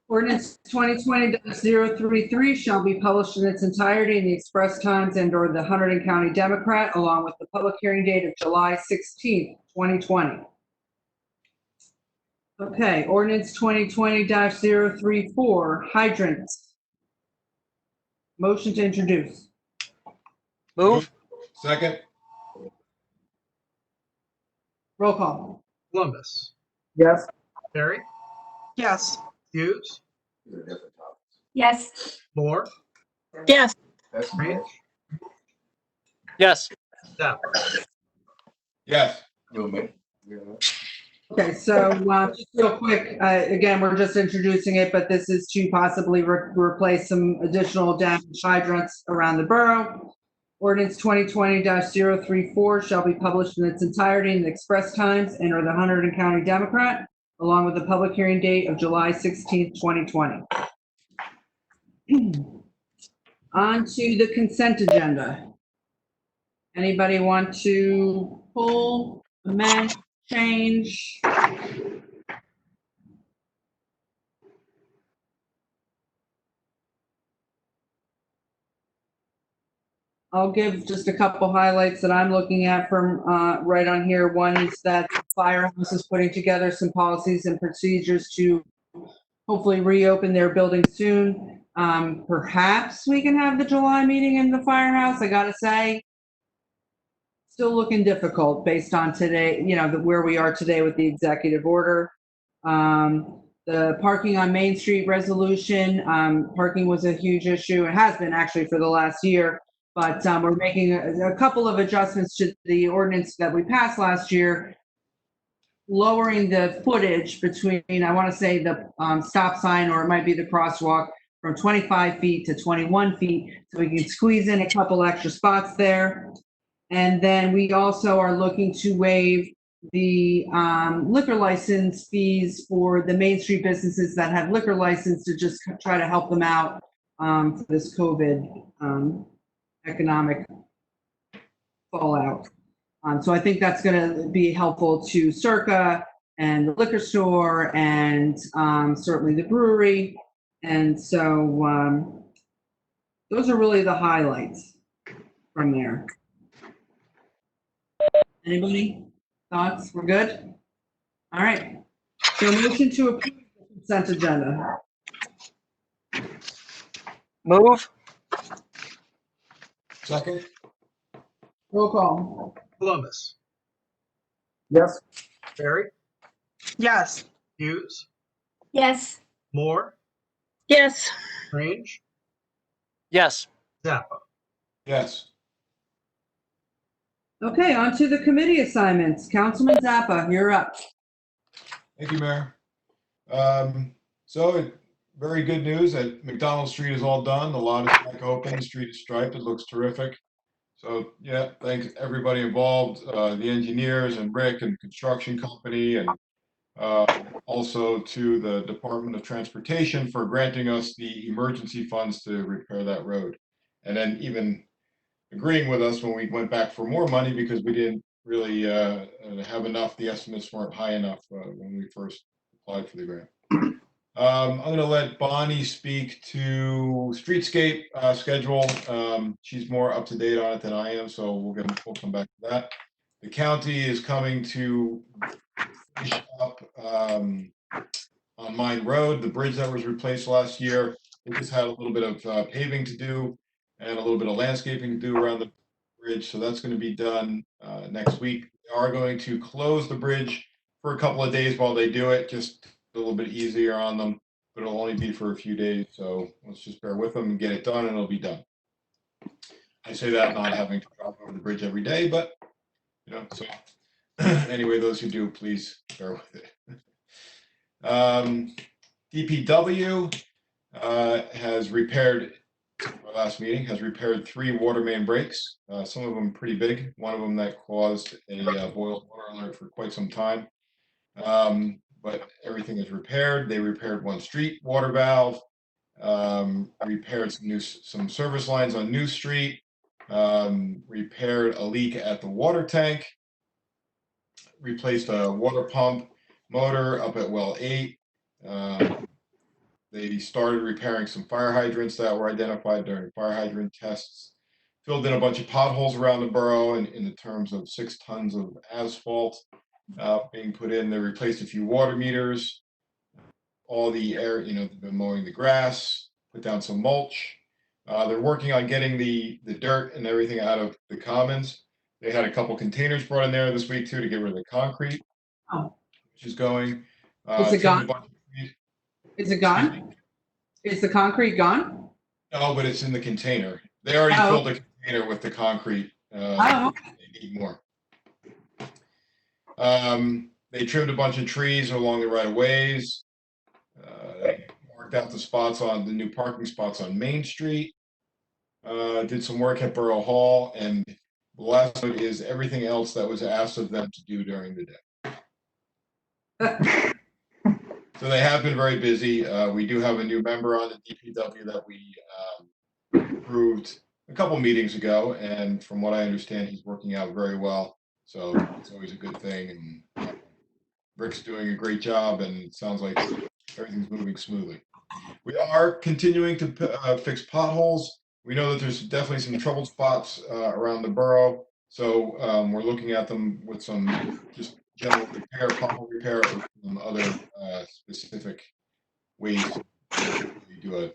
Ordinance 2020-033 shall be published in its entirety in the Express Times and/or the Hunterdon County Democrat, along with the public hearing date of July 16th, 2020. Okay, ordinance 2020-034, hydrants. Motion to introduce. Move. Second. Roll call. Columbus, Yes. Barry, Yes. Hughes, Yes. Moore, Yes. That's Strange, Yes. Zappa. Yes. Okay, so just real quick, again, we're just introducing it, but this is to possibly replace some additional damaged hydrants around the borough. Ordinance 2020-034 shall be published in its entirety in the Express Times and or the Hunterdon County Democrat, along with the public hearing date of July 16th, 2020. On to the consent agenda. Anybody want to pull, amend, change? I'll give just a couple highlights that I'm looking at from right on here. One is that the Firehouse is putting together some policies and procedures to hopefully reopen their building soon. Perhaps we can have the July meeting in the Firehouse. I gotta say, still looking difficult based on today, where we are today with the executive order. The parking on Main Street resolution, parking was a huge issue. It has been actually for the last year, but we're making a couple of adjustments to the ordinance that we passed last year, lowering the footage between, I want to say the stop sign, or it might be the crosswalk, from 25 feet to 21 feet, so we can squeeze in a couple extra spots there. And then we also are looking to waive the liquor license fees for the Main Street businesses that have liquor license, to just try to help them out for this COVID economic fallout. So I think that's going to be helpful to Circa and the liquor store and certainly the brewery. And so those are really the highlights from there. Anybody? Thoughts? We're good? All right. So motion to approve the consent agenda. Move. Second? Roll call. Columbus, Yes. Barry, Yes. Hughes, Yes. Moore, Yes. Strange, Yes. Zappa. Yes. Okay, on to the committee assignments. Councilman Zappa, you're up. Thank you, Mayor. Very good news that McDonald Street is all done. The lot is back open. The street is striped. It looks terrific. So, yeah, thanks everybody involved, the engineers and Rick and construction company, and also to the Department of Transportation for granting us the emergency funds to repair that road. And then even agreeing with us when we went back for more money, because we didn't really have enough. The estimates weren't high enough when we first applied for the grant. I'm going to let Bonnie speak to streetscape schedule. She's more up to date on it than I am, so we'll come back to that. The county is coming to finish up on Mine Road, the bridge that was replaced last year. We just had a little bit of paving to do and a little bit of landscaping to do around the bridge, so that's going to be done next week. They are going to close the bridge for a couple of days while they do it, just a little bit easier on them, but it'll only be for a few days, so let's just bear with them and get it done, and it'll be done. I say that not having to drive over the bridge every day, but so anyway, those who do, please bear with it. DPW has repaired, our last meeting, has repaired 3 water main breaks, some of them pretty big, one of them that caused a boil water alert for quite some time. But everything is repaired. They repaired 1 street water valve, repaired some service lines on New Street, repaired a leak at the water tank, replaced a water pump motor up at well 8. They started repairing some fire hydrants that were identified during fire hydrant tests, filled in a bunch of potholes around the borough in the terms of 6 tons of asphalt being put in. They replaced a few water meters, all the air, they've been mowing the grass, put down some mulch. They're working on getting the dirt and everything out of the commons. They had a couple containers brought in there this week too to get rid of the concrete, which is going. Is it gone? Is it gone? Is the concrete gone? No, but it's in the container. They already filled the container with the concrete. They need more. They trimmed a bunch of trees along the right of ways. Marked out the spots on the new parking spots on Main Street. Did some work at Borough Hall, and the last note is everything else that was asked of them to do during the day. So they have been very busy. We do have a new member on the DPW that we approved a couple meetings ago, and from what I understand, he's working out very well. So it's always a good thing. And Rick's doing a great job, and it sounds like everything's moving smoothly. We are continuing to fix potholes. We know that there's definitely some troubled spots around the borough. So we're looking at them with some just general repair, pothole repair, or some other specific ways to do a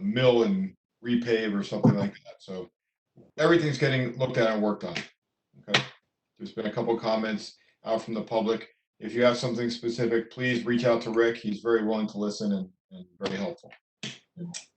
mill and repave or something like that. So everything's getting looked at and worked on. Okay. There's been a couple comments out from the public. If you have something specific, please reach out to Rick. He's very willing to listen and very helpful.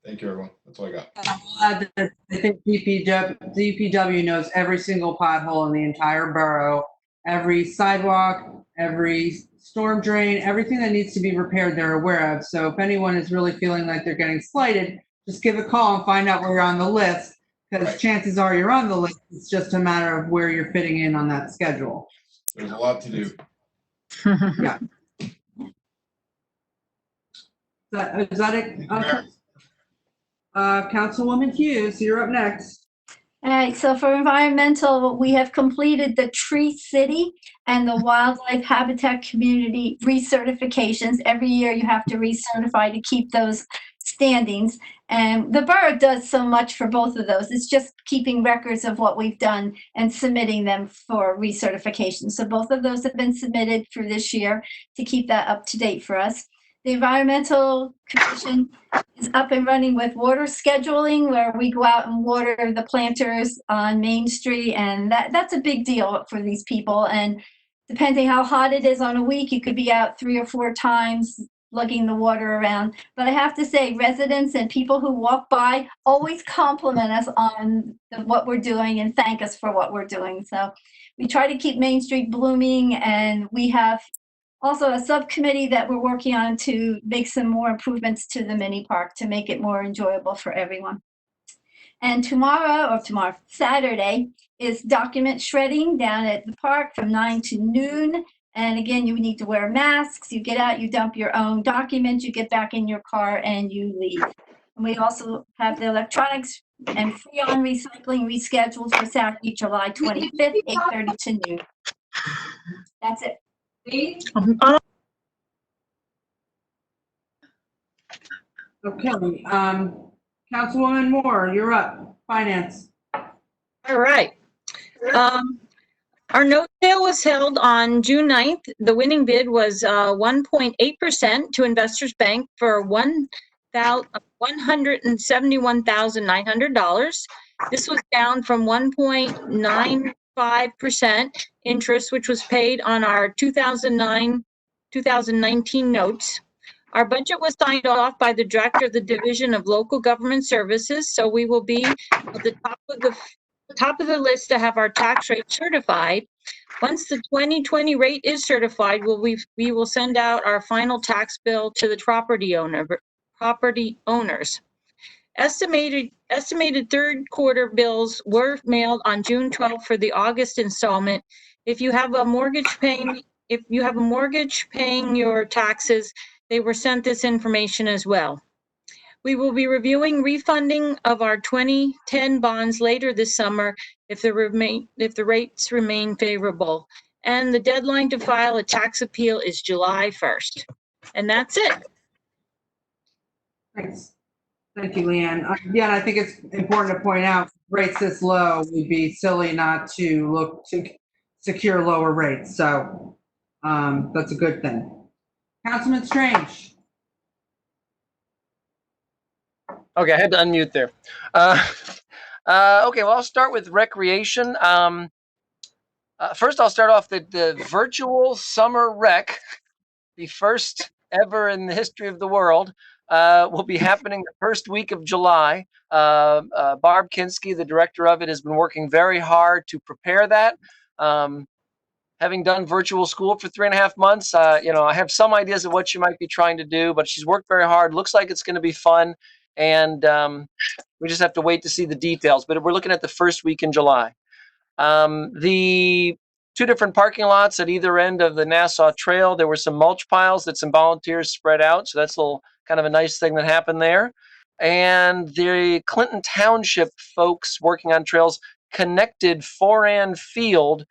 Thank you, everyone. That's all I got. I think DPW knows every single pothole in the entire borough, every sidewalk, every storm drain, everything that needs to be repaired they're aware of. So if anyone is really feeling like they're getting slighted, just give a call and find out where you're on the list, because Right. chances are you're on the list. It's just a matter of where you're fitting in on that schedule. There's a lot to do. Yeah. Is that it? Okay. Councilwoman Hughes, you're up next. All right, so for environmental, we have completed the Tree City and the Wildlife Habitat Community recertifications. Every year you have to recertify to keep those standings. And the borough does so much for both of those. It's just keeping records of what we've done and submitting them for recertification. So both of those have been submitted for this year to keep that up to date for us. The Environmental Commission is up and running with water scheduling, where we go out and water the planters on Main Street, and that's a big deal for these people. And depending how hot it is on a week, you could be out 3 or 4 times lugging the water around. But I have to say, residents and people who walk by always compliment us on what we're doing and thank us for what we're doing. So we try to keep Main Street blooming, and we have also a subcommittee that we're working on to make some more improvements to the mini park to make it more enjoyable for everyone. And Saturday, is document shredding down at the park from 9 to noon. And again, you need to wear masks. You get out, you dump your own documents, you get back in your car and you leave. And we also have the electronics and freon recycling rescheduled for Saturday, July 25th, 8:30 to noon. That's it. Okay, Councilwoman Moore, you're up. Finance. All right. Our note sale was held on June 9th. The winning bid was 1.8% to Investors Bank for $171,900. This was down from 1.95% interest, which was paid on our 2019 notes. Our budget was signed off by the Director of the Division of Local Government Services, so we will be at the top of the list to have our tax rate certified. Once the 2020 rate is certified, we will send out our final tax bill to the property owners. Estimated third quarter bills were mailed on June 12th for the August installment. If you have a mortgage paying your taxes, they were sent this information as well. We will be reviewing refunding of our 2010 bonds later this summer if the rates remain favorable. And the deadline to file a tax appeal is July 1st. And that's it. Thanks. Thank you, Leanne. Yeah, I think it's important to point out, rates this low, we'd be silly not to look to secure lower rates. So that's a good thing. Councilman Strange. Okay, I had to unmute there. Okay, well, I'll start with recreation. First, I'll start off the virtual summer rec, the first ever in the history of the world, will be happening the first week of July. Barb Kinski, the director of it, has been working very hard to prepare that. having done virtual school for 3.5 months, I have some ideas of what she might be trying to do, but she's worked very hard. Looks like it's going to be fun, and we just have to wait to see the details. But we're looking at the first week in July. The two different parking lots at either end of the Nassau Trail, there were some mulch piles that some volunteers spread out, so that's a little kind of a nice thing that happened there. And the Clinton Township folks working on trails connected Foran Field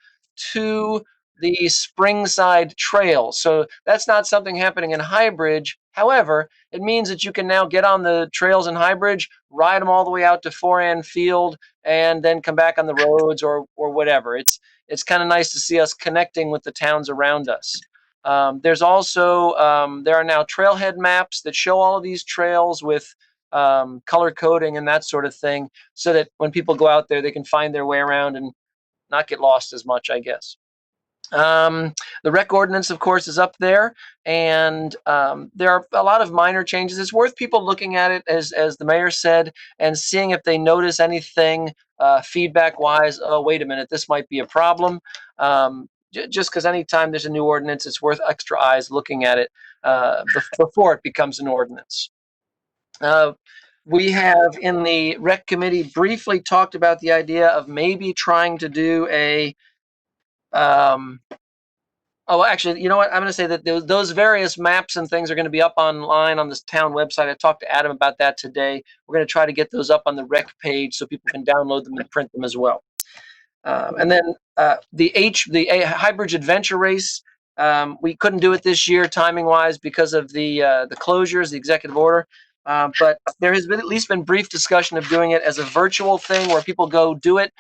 to the Springside Trail. So that's not something happening in Highbridge. However, it means that you can now get on the trails in Highbridge, ride them all the way out to Foran Field, and then come back on the roads or whatever. It's kind of nice to see us connecting with the towns around us. There's also there are now trailhead maps that show all of these trails with color coding and that sort of thing, so that when people go out there, they can find their way around and not get lost as much, I guess. The rec ordinance, of course, is up there, and there are a lot of minor changes. It's worth people looking at it, as the mayor said, and seeing if they notice anything feedback-wise. Oh, wait a minute, this might be a problem. Just because anytime there's a new ordinance, it's worth extra eyes looking at it before it becomes an ordinance. We have in the rec committee briefly talked about the idea of maybe trying to do a actually, you know what? I'm going to say that those various maps and things are going to be up online on this town website. I talked to Adam about that today. We're going to try to get those up on the rec page so people can download them and print them as well. And then the Highbridge Adventure Race, we couldn't do it this year timing-wise because of the closures, the executive order. But there has been at least been brief discussion of doing it as a virtual thing where people go do it,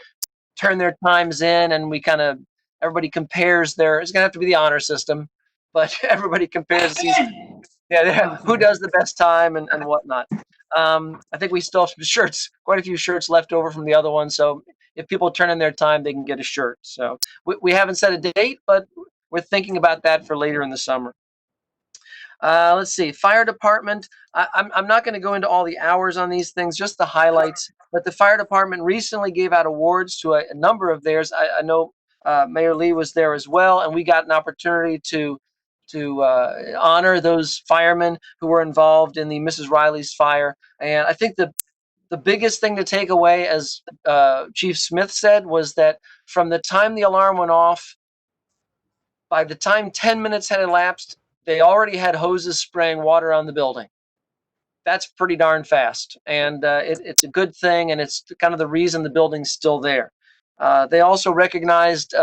turn their times in, and we kind of everybody compares their. It's gonna have to be the honor system, but everybody compares who does the best time and whatnot. I think we still have some shirts, quite a few shirts left over from the other one. So if people turn in their time, they can get a shirt. So we haven't set a date, but we're thinking about that for later in the summer. Let's see, fire department. I'm not going to go into all the hours on these things, just the highlights. But the fire department recently gave out awards to a number of theirs. I know Mayor Lee was there as well, and we got an opportunity to honor those firemen who were involved in the Mrs. Riley's fire. And I think the biggest thing to take away, as Chief Smith said, was that from the time the alarm went off, by the time 10 minutes had elapsed, they already had hoses spraying water on the building. That's pretty darn fast, and it's a good thing, and it's kind of the reason the building's still there. They also recognized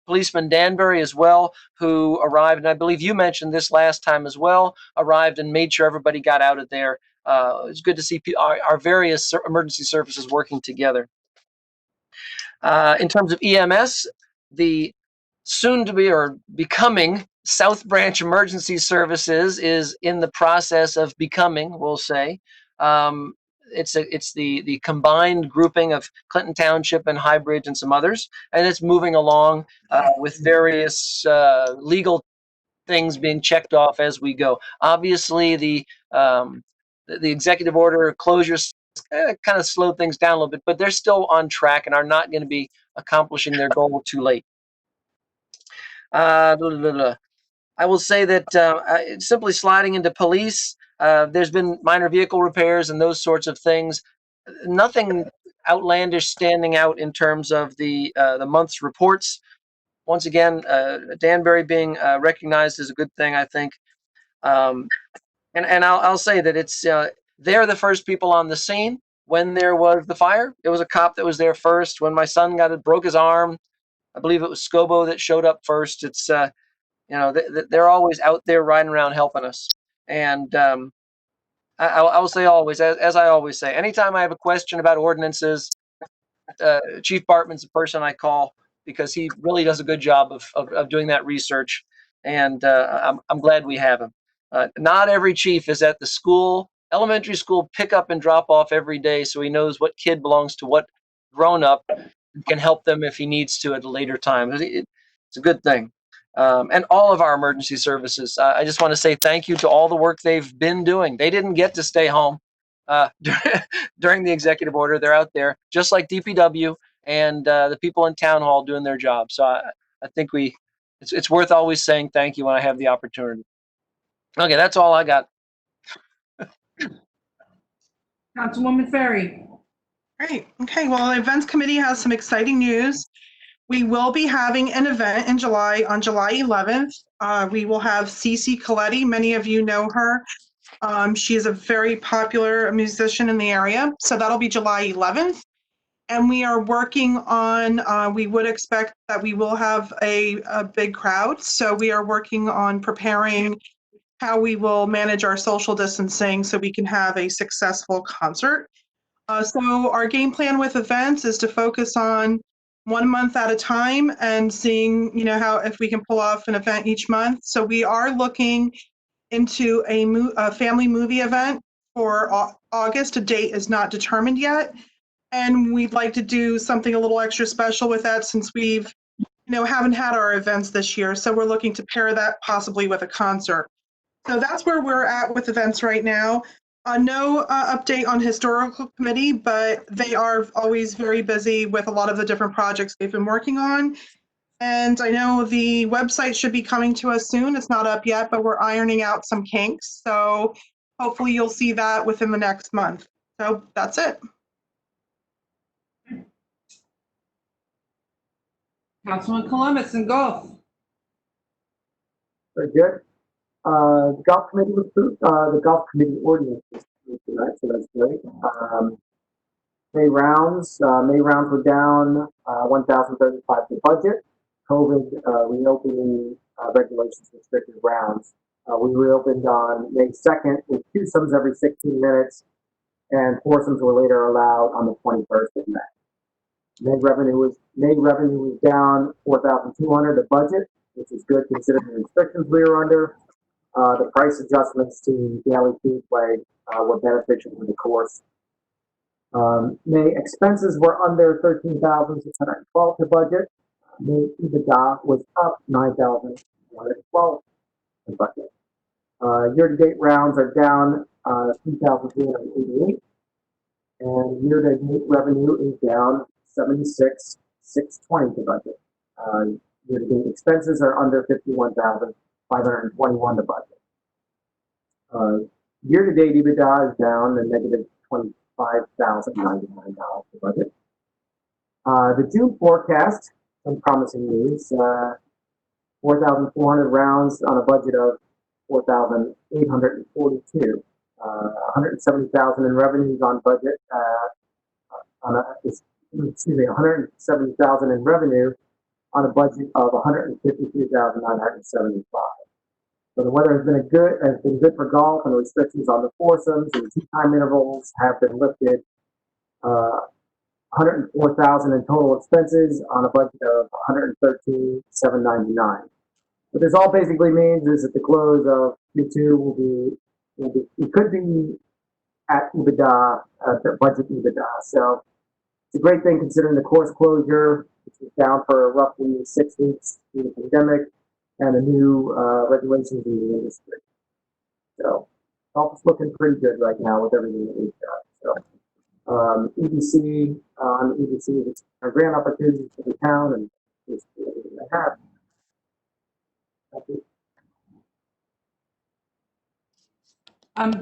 Policeman Danbury as well, who arrived, and I believe you mentioned this last time as well, arrived and made sure everybody got out of there. It's good to see our various emergency services working together. In terms of EMS, the soon to be or becoming South Branch Emergency Services is in the process of becoming, we'll say. It's the combined grouping of Clinton Township and Highbridge and some others, and it's moving along with various legal things being checked off as we go. Obviously, the executive order closures kind of slowed things down a little bit, but they're still on track and are not going to be accomplishing their goal too late. I will say that simply sliding into police, there's been minor vehicle repairs and those sorts of things. Nothing outlandish standing out in terms of the month's reports. Once again, Danbury being recognized is a good thing, I think. And I'll say that it's they're the first people on the scene when there was the fire. It was a cop that was there first. When my son broke his arm, I believe it was Scobo that showed up first. It's they're always out there riding around helping us. And I will say always, as I always say, anytime I have a question about ordinances, Chief Bartman's the person I call, because he really does a good job of doing that research. And I'm glad we have him. Not every chief is at the elementary school pickup and drop off every day, so he knows what kid belongs to what grown up and can help them if he needs to at a later time. It's a good thing. And all of our emergency services, I just want to say thank you to all the work they've been doing. They didn't get to stay home during the executive order. They're out there, just like DPW and the people in town hall doing their job. So I I think it's worth always saying thank you when I have the opportunity. Okay, that's all I got. Councilwoman Ferry. Great. Okay, well, the events committee has some exciting news. We will be having an event in July, on July 11th. We will have Cece Coletti. Many of you know her. She is a very popular musician in the area. So that'll be July 11th. And we are working on, we would expect that we will have a big crowd. So we are working on preparing how we will manage our social distancing so we can have a successful concert. So our game plan with events is to focus on 1 month at a time and seeing, how if we can pull off an event each month. So we are looking into a family movie event for August. A date is not determined yet. And we'd like to do something a little extra special with that since we've, haven't had our events this year. So we're looking to pair that possibly with a concert. So that's where we're at with events right now. No update on historical committee, but they are always very busy with a lot of the different projects they've been working on. And I know the website should be coming to us soon. It's not up yet, but we're ironing out some kinks. So hopefully you'll see that within the next month. So that's it. Councilman Columbus and Golf. Very good. The golf committee was approved. The golf committee ordinance was approved tonight, so that's great. May rounds were down 1,035 to budget. COVID reopening regulations restricted rounds. We reopened on May 2nd with twosomes every 16 minutes, and foursomes were later allowed on the 21st of May. May revenue was down 4,200 to budget, which is good considering the restrictions we were under. The price adjustments to daily food play were beneficial for the course. May expenses were under 13,612 to budget. May EBITDA was up 9,112 to budget. Year-to-date rounds are down 3,388, and year-to-date revenue is down 76,620 to budget. Year-to-date expenses are under 51,521 to budget. Year-to-date EBITDA is down a negative $25,099 to budget. The June forecast, some promising news, 4,400 rounds on a budget of 4,842. 170,000 in revenues on budget, 170,000 in revenue on a budget of 153,975. So the weather has been good for golf, and the restrictions on the foursomes and the tee time intervals have been lifted. 104,000 in total expenses on a budget of 113,799. What this all basically means is at the close of Q2 it could be at EBITDA, budget EBITDA. So it's a great thing considering the course closure, which was down for roughly 6 weeks due to the pandemic, and the new regulations in the industry. So golf is looking pretty good right now with everything that we've got. So EDC, on the EDC, it's a grant opportunity for the town, and it's everything I have. Thank you.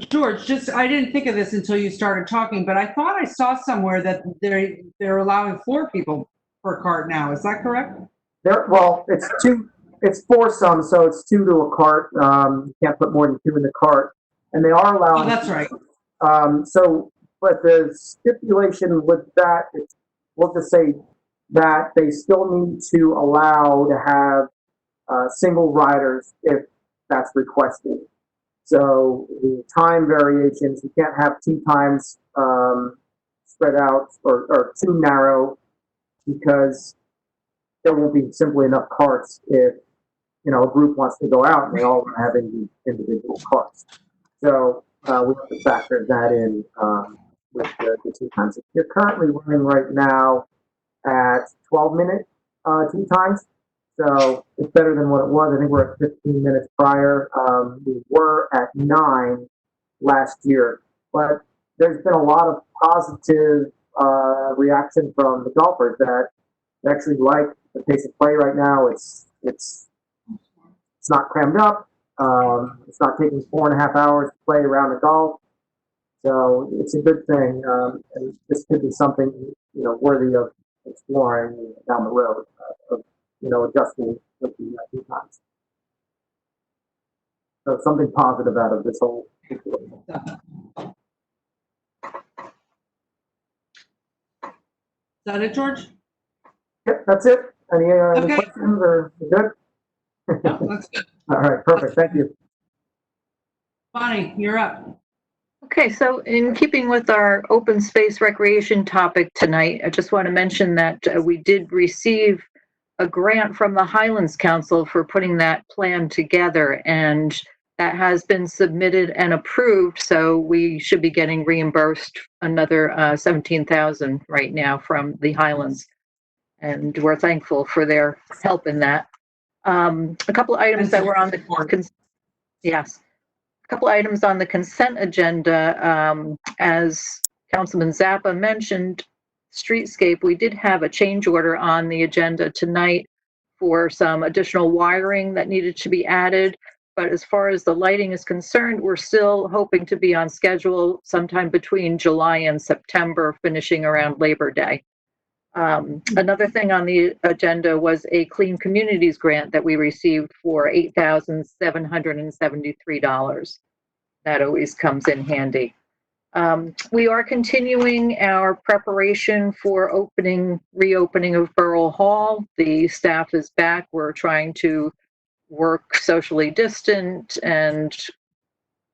George, I didn't think of this until you started talking, but I thought I saw somewhere that they're allowing 4 people per cart now. Is that correct? Well, it's 2. It's foursomes, so it's 2 to a cart. You can't put more than 2 in the cart, and they are allowing. Oh, that's right. But the stipulation with that, we'll just say that they still need to allow to have single riders if that's requested. So the time variations, you can't have 2 times spread out or too narrow, because there won't be simply enough carts if a group wants to go out and they all want to have individual carts. So we have to factor that in with the 2 times. You're currently running right now at 12-minute 2 times. So it's better than what it was. I think we're at 15 minutes prior. We were at 9 last year, but there's been a lot of positive reaction from the golfers that actually like the pace of play right now. It's not crammed up. It's not taking 4.5 hours to play around the golf. So it's a good thing, and this could be something, worthy of exploring down the road, of, adjusting with the tee times. So something positive out of this whole situation. Is that it, George? Yep, that's it. Any Okay. questions, or good? No, that's good. All right, perfect. Thank you. Bonnie, you're up. Okay, so in keeping with our open space recreation topic tonight, I just want to mention that we did receive a grant from the Highlands Council for putting that plan together, and that has been submitted and approved, so we should be getting reimbursed another $17,000 right now from the Highlands, and we're thankful for their help in that. A couple of items that were on the yes. A couple items on the consent agenda. As Councilman Zappa mentioned, streetscape, we did have a change order on the agenda tonight for some additional wiring that needed to be added. But as far as the lighting is concerned, we're still hoping to be on schedule sometime between July and September, finishing around Labor Day. Another thing on the agenda was a Clean Communities grant that we received for $8,773. That always comes in handy. We are continuing our preparation for reopening of Borough Hall. The staff is back. We're trying to work socially distant and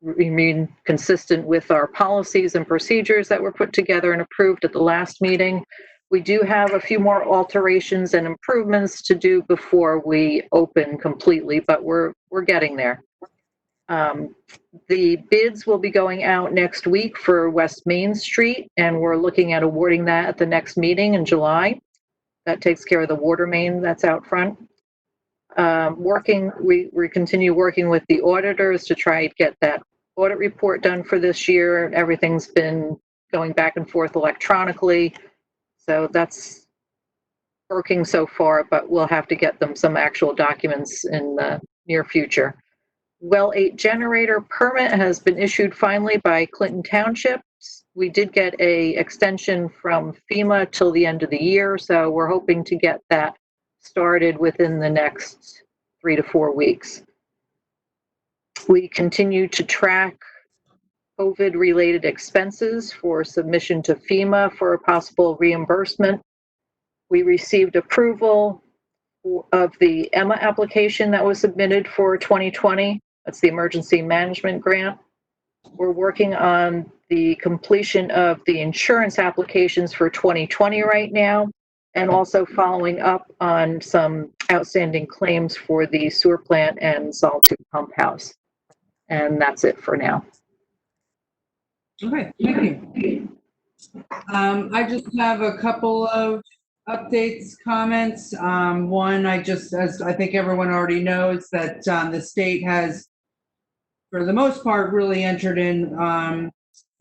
remain consistent with our policies and procedures that were put together and approved at the last meeting. We do have a few more alterations and improvements to do before we open completely, but we're getting there. The bids will be going out next week for West Main Street, and we're looking at awarding that at the next meeting in July. That takes care of the water main that's out front. We continue working with the auditors to try to get that audit report done for this year. Everything's been going back and forth electronically. So that's working so far, but we'll have to get them some actual documents in the near future. Well 8 generator permit has been issued finally by Clinton Township. We did get a extension from FEMA till the end of the year, so we're hoping to get that started within the next 3 to 4 weeks. We continue to track COVID-related expenses for submission to FEMA for a possible reimbursement. We received approval of the EMA application that was submitted for 2020. That's the Emergency Management Grant. We're working on the completion of the insurance applications for 2020 right now, and also following up on some outstanding claims for the sewer plant and salt tube pump house. And that's it for now. Okay, thank you. I just have a couple of updates, comments. One, as I think everyone already knows, that the state has, for the most part, really entered in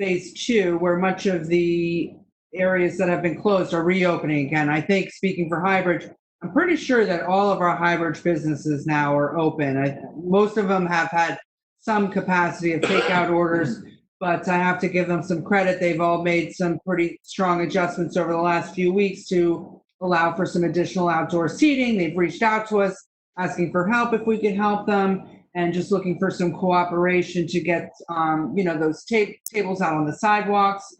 phase 2, where much of the areas that have been closed are reopening again. I think, speaking for Highbridge, I'm pretty sure that all of our Highbridge businesses now are open. Most of them have had some capacity of takeout orders, but I have to give them some credit. They've all made some pretty strong adjustments over the last few weeks to allow for some additional outdoor seating. They've reached out to us asking for help if we can help them, and just looking for some cooperation to get, those tables out on the sidewalks.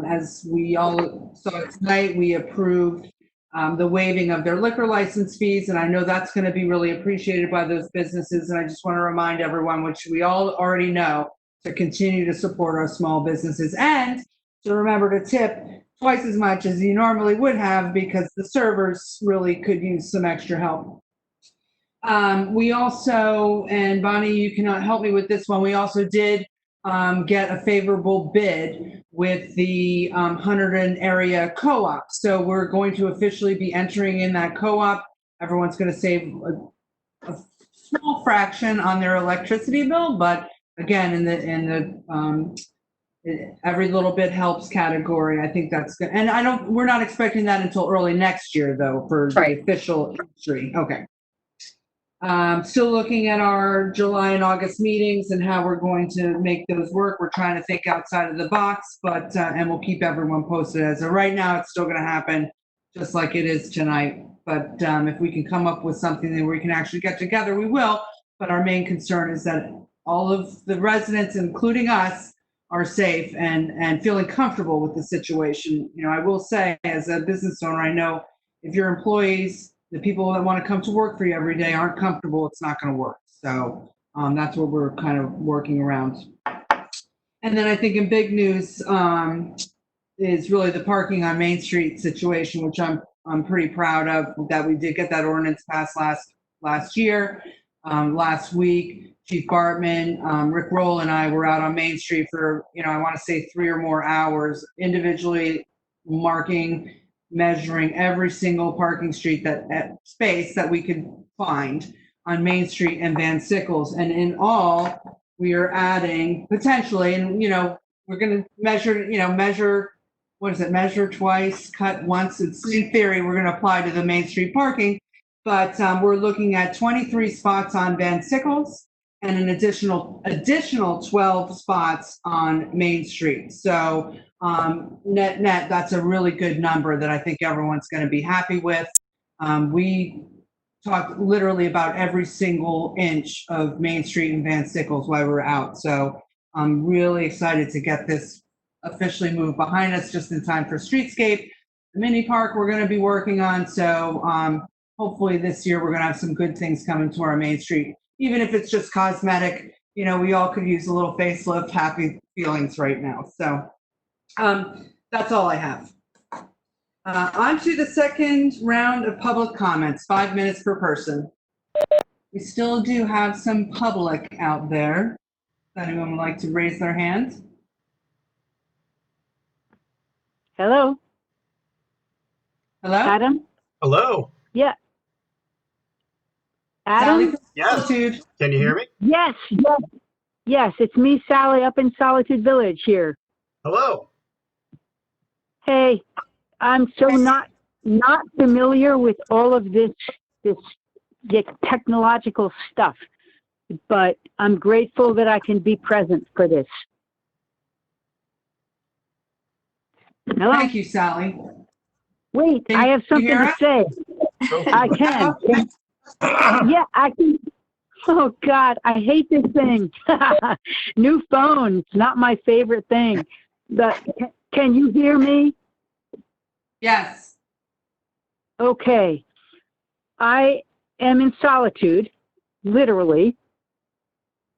As we all saw tonight, we approved the waiving of their liquor license fees, and I know that's going to be really appreciated by those businesses. And I just want to remind everyone, which we all already know, to continue to support our small businesses and to remember to tip twice as much as you normally would have, because the servers really could use some extra help. We also, and Bonnie, you cannot help me with this one, we also did get a favorable bid with the Hunterdon area co-op. So we're going to officially be entering in that co-op. Everyone's going to save a small fraction on their electricity bill, but again, in the every little bit helps category. I think that's good. And we're not expecting that until early next year though, for the Right. official entry. Okay. Still looking at our July and August meetings and how we're going to make those work. We're trying to think outside of the box, but, and we'll keep everyone posted. As of right now, it's still going to happen just like it is tonight. But if we can come up with something that we can actually get together, we will. But our main concern is that all of the residents, including us, are safe and feeling comfortable with the situation. You know, I will say, as a business owner, I know if your employees, the people that want to come to work for you every day, aren't comfortable, it's not going to work. So that's what we're kind of working around. And then I think in big news is really the parking on Main Street situation, which I'm pretty proud of, that we did get that ordinance passed last year. Last week, Chief Bartman, Rick Roll, and I were out on Main Street for, I want to say 3 or more hours, individually marking, measuring every single parking space that we could find on Main Street and Van Sickles. And in all, we are adding potentially, and we're going to measure, what is it? Measure twice, cut once. It's in theory, we're going to apply to the Main Street parking. But we're looking at 23 spots on Van Sickles and an additional 12 spots on Main Street. So net, that's a really good number that I think everyone's going to be happy with. We talked literally about every single inch of Main Street and Van Sickles while we were out. So I'm really excited to get this officially moved behind us just in time for Streetscape, the mini park we're going to be working on. So hopefully this year we're going to have some good things coming to our Main Street, even if it's just cosmetic. We all could use a little facelift, happy feelings right now. So that's all I have. On to the second round of public comments, 5 minutes per person. We still do have some public out there. If anyone would like to raise their hand. Hello? Hello? Adam? Hello. Yeah. Adam? Yes. Can you hear me? Yes. Yes, it's me, Sally, up in Solitude Village here. Hello. Hey, I'm so not familiar with all of this technological stuff, but I'm grateful that I can be present for this. Hello? Thank you, Sally. Wait, I have something to say. I can. Yeah, I can. Oh, God, I hate this thing. New phone. It's not my favorite thing. But can you hear me? Yes. Okay. I am in solitude, literally,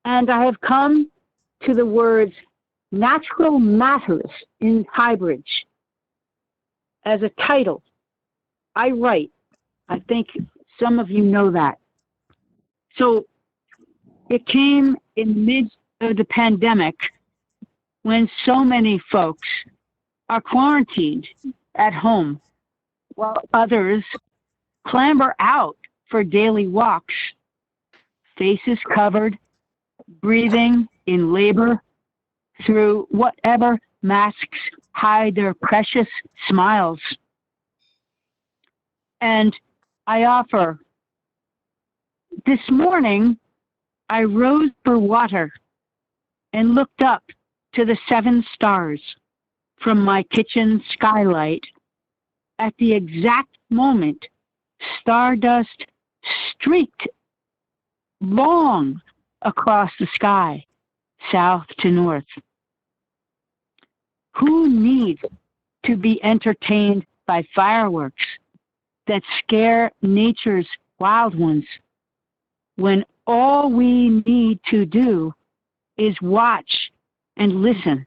and I have come to the words natural matters in Highbridge as a title. I write. I think some of you know that. So it came in the midst of the pandemic when so many folks are quarantined at home while others clamber out for daily walks, faces covered, breathing in labor through whatever masks hide their precious smiles. And I offer, this morning, I rose for water and looked up to the 7 stars from my kitchen skylight. At the exact moment, stardust streaked long across the sky, south to north. Who needs to be entertained by fireworks that scare nature's wild ones when all we need to do is watch and listen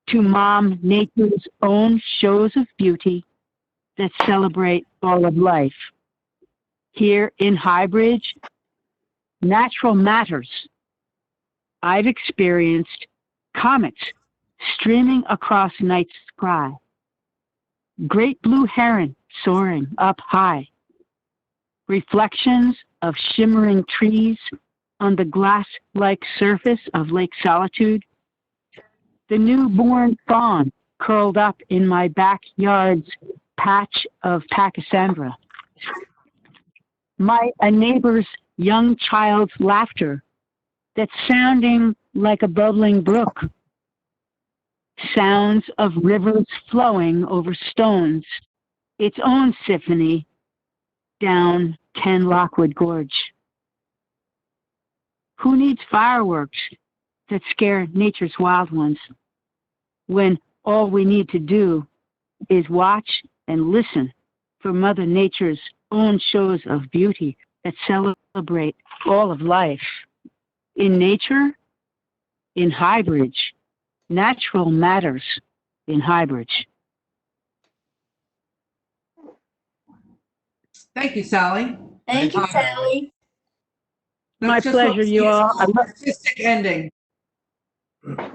to Mom Nature's own shows of beauty that celebrate all of life? Here in Highbridge, natural matters. I've experienced comets streaming across night sky, great blue heron soaring up high, reflections of shimmering trees on the glass-like surface of Lake Solitude, the newborn fawn curled up in my backyard's patch of pachysandra. A neighbor's young child's laughter that's sounding like a bubbling brook. Sounds of rivers flowing over stones, its own symphony down 10 Lockwood Gorge. Who needs fireworks that scare nature's wild ones when all we need to do is watch and listen for Mother Nature's own shows of beauty that celebrate all of life? In nature, in Highbridge, natural matters in Highbridge. Thank you, Sally. Thank you, Sally. My That's just pleasure, what- you all. Artistic ending.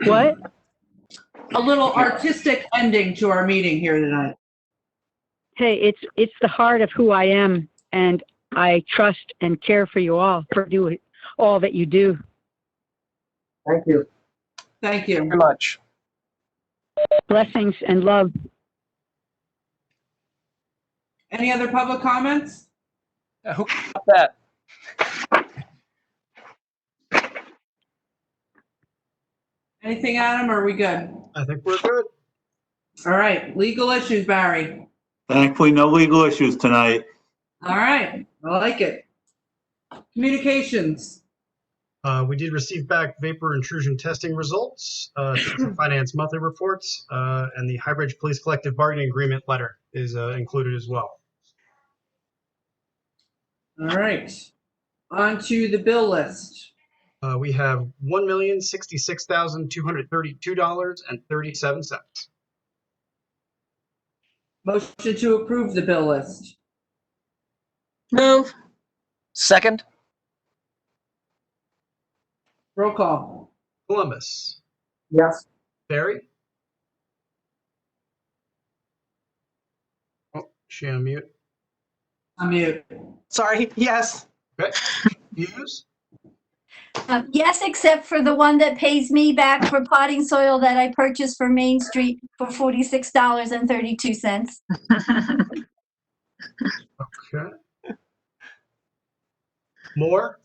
What? A little artistic ending to our meeting here tonight. Hey, it's the heart of who I am, and I trust and care for you all for doing all that you do. Thank you. Thank you. Very much. Blessings and love. Any other public comments? Who got that? Anything, Adam, or are we good? I think we're good. All right, legal issues, Barry. Thankfully, no legal issues tonight. All right, I like it. Communications. We did receive back vapor intrusion testing results, finance monthly reports, and the Highbridge Police Collective Bargaining Agreement letter is included as well. All right, on to the bill list. We have $1,066,232.37. Motion to approve the bill list. Move. Second? Roll call. Columbus. Yes. Barry. Oh, she on mute. Unmute. Sorry, yes. Okay. Hughes. Yes, except for the one that pays me back for potting soil that I purchased for Main Street for $46.32. Okay. Moore.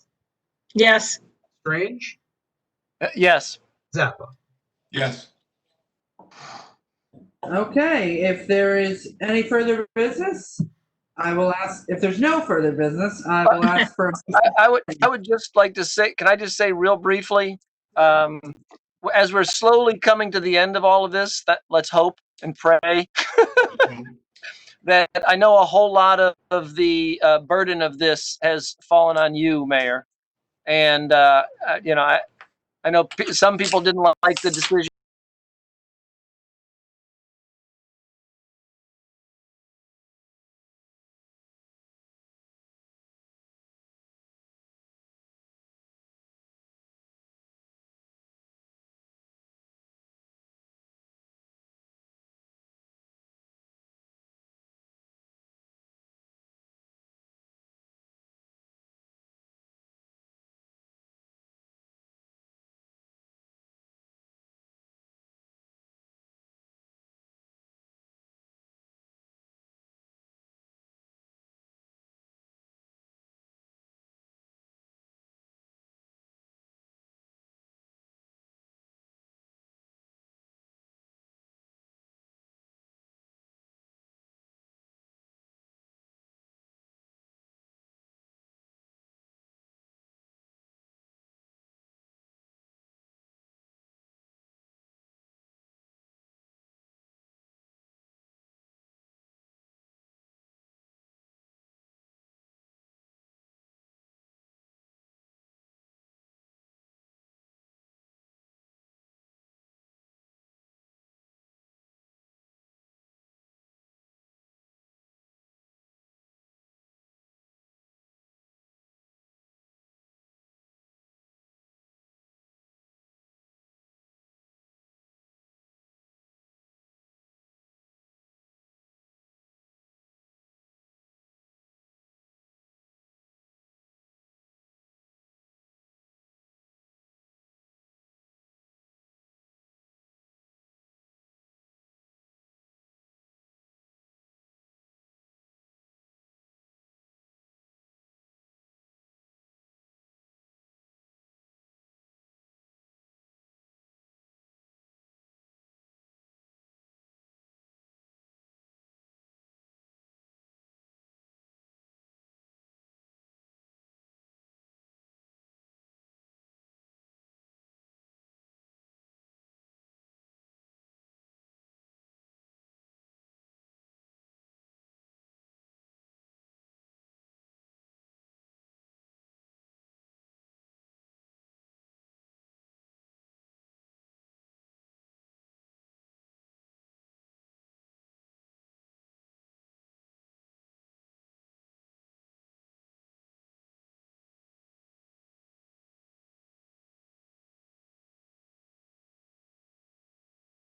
Yes. Strange. Yes. Zappa. Yes. Okay, if there is any further business, I will ask, if there's no further business, I will ask for. I would just like to say, can I just say real briefly, as we're slowly coming to the end of all of this, let's hope and pray that I know a whole lot of the burden of this has fallen on you, Mayor. And, I know some people didn't like the decision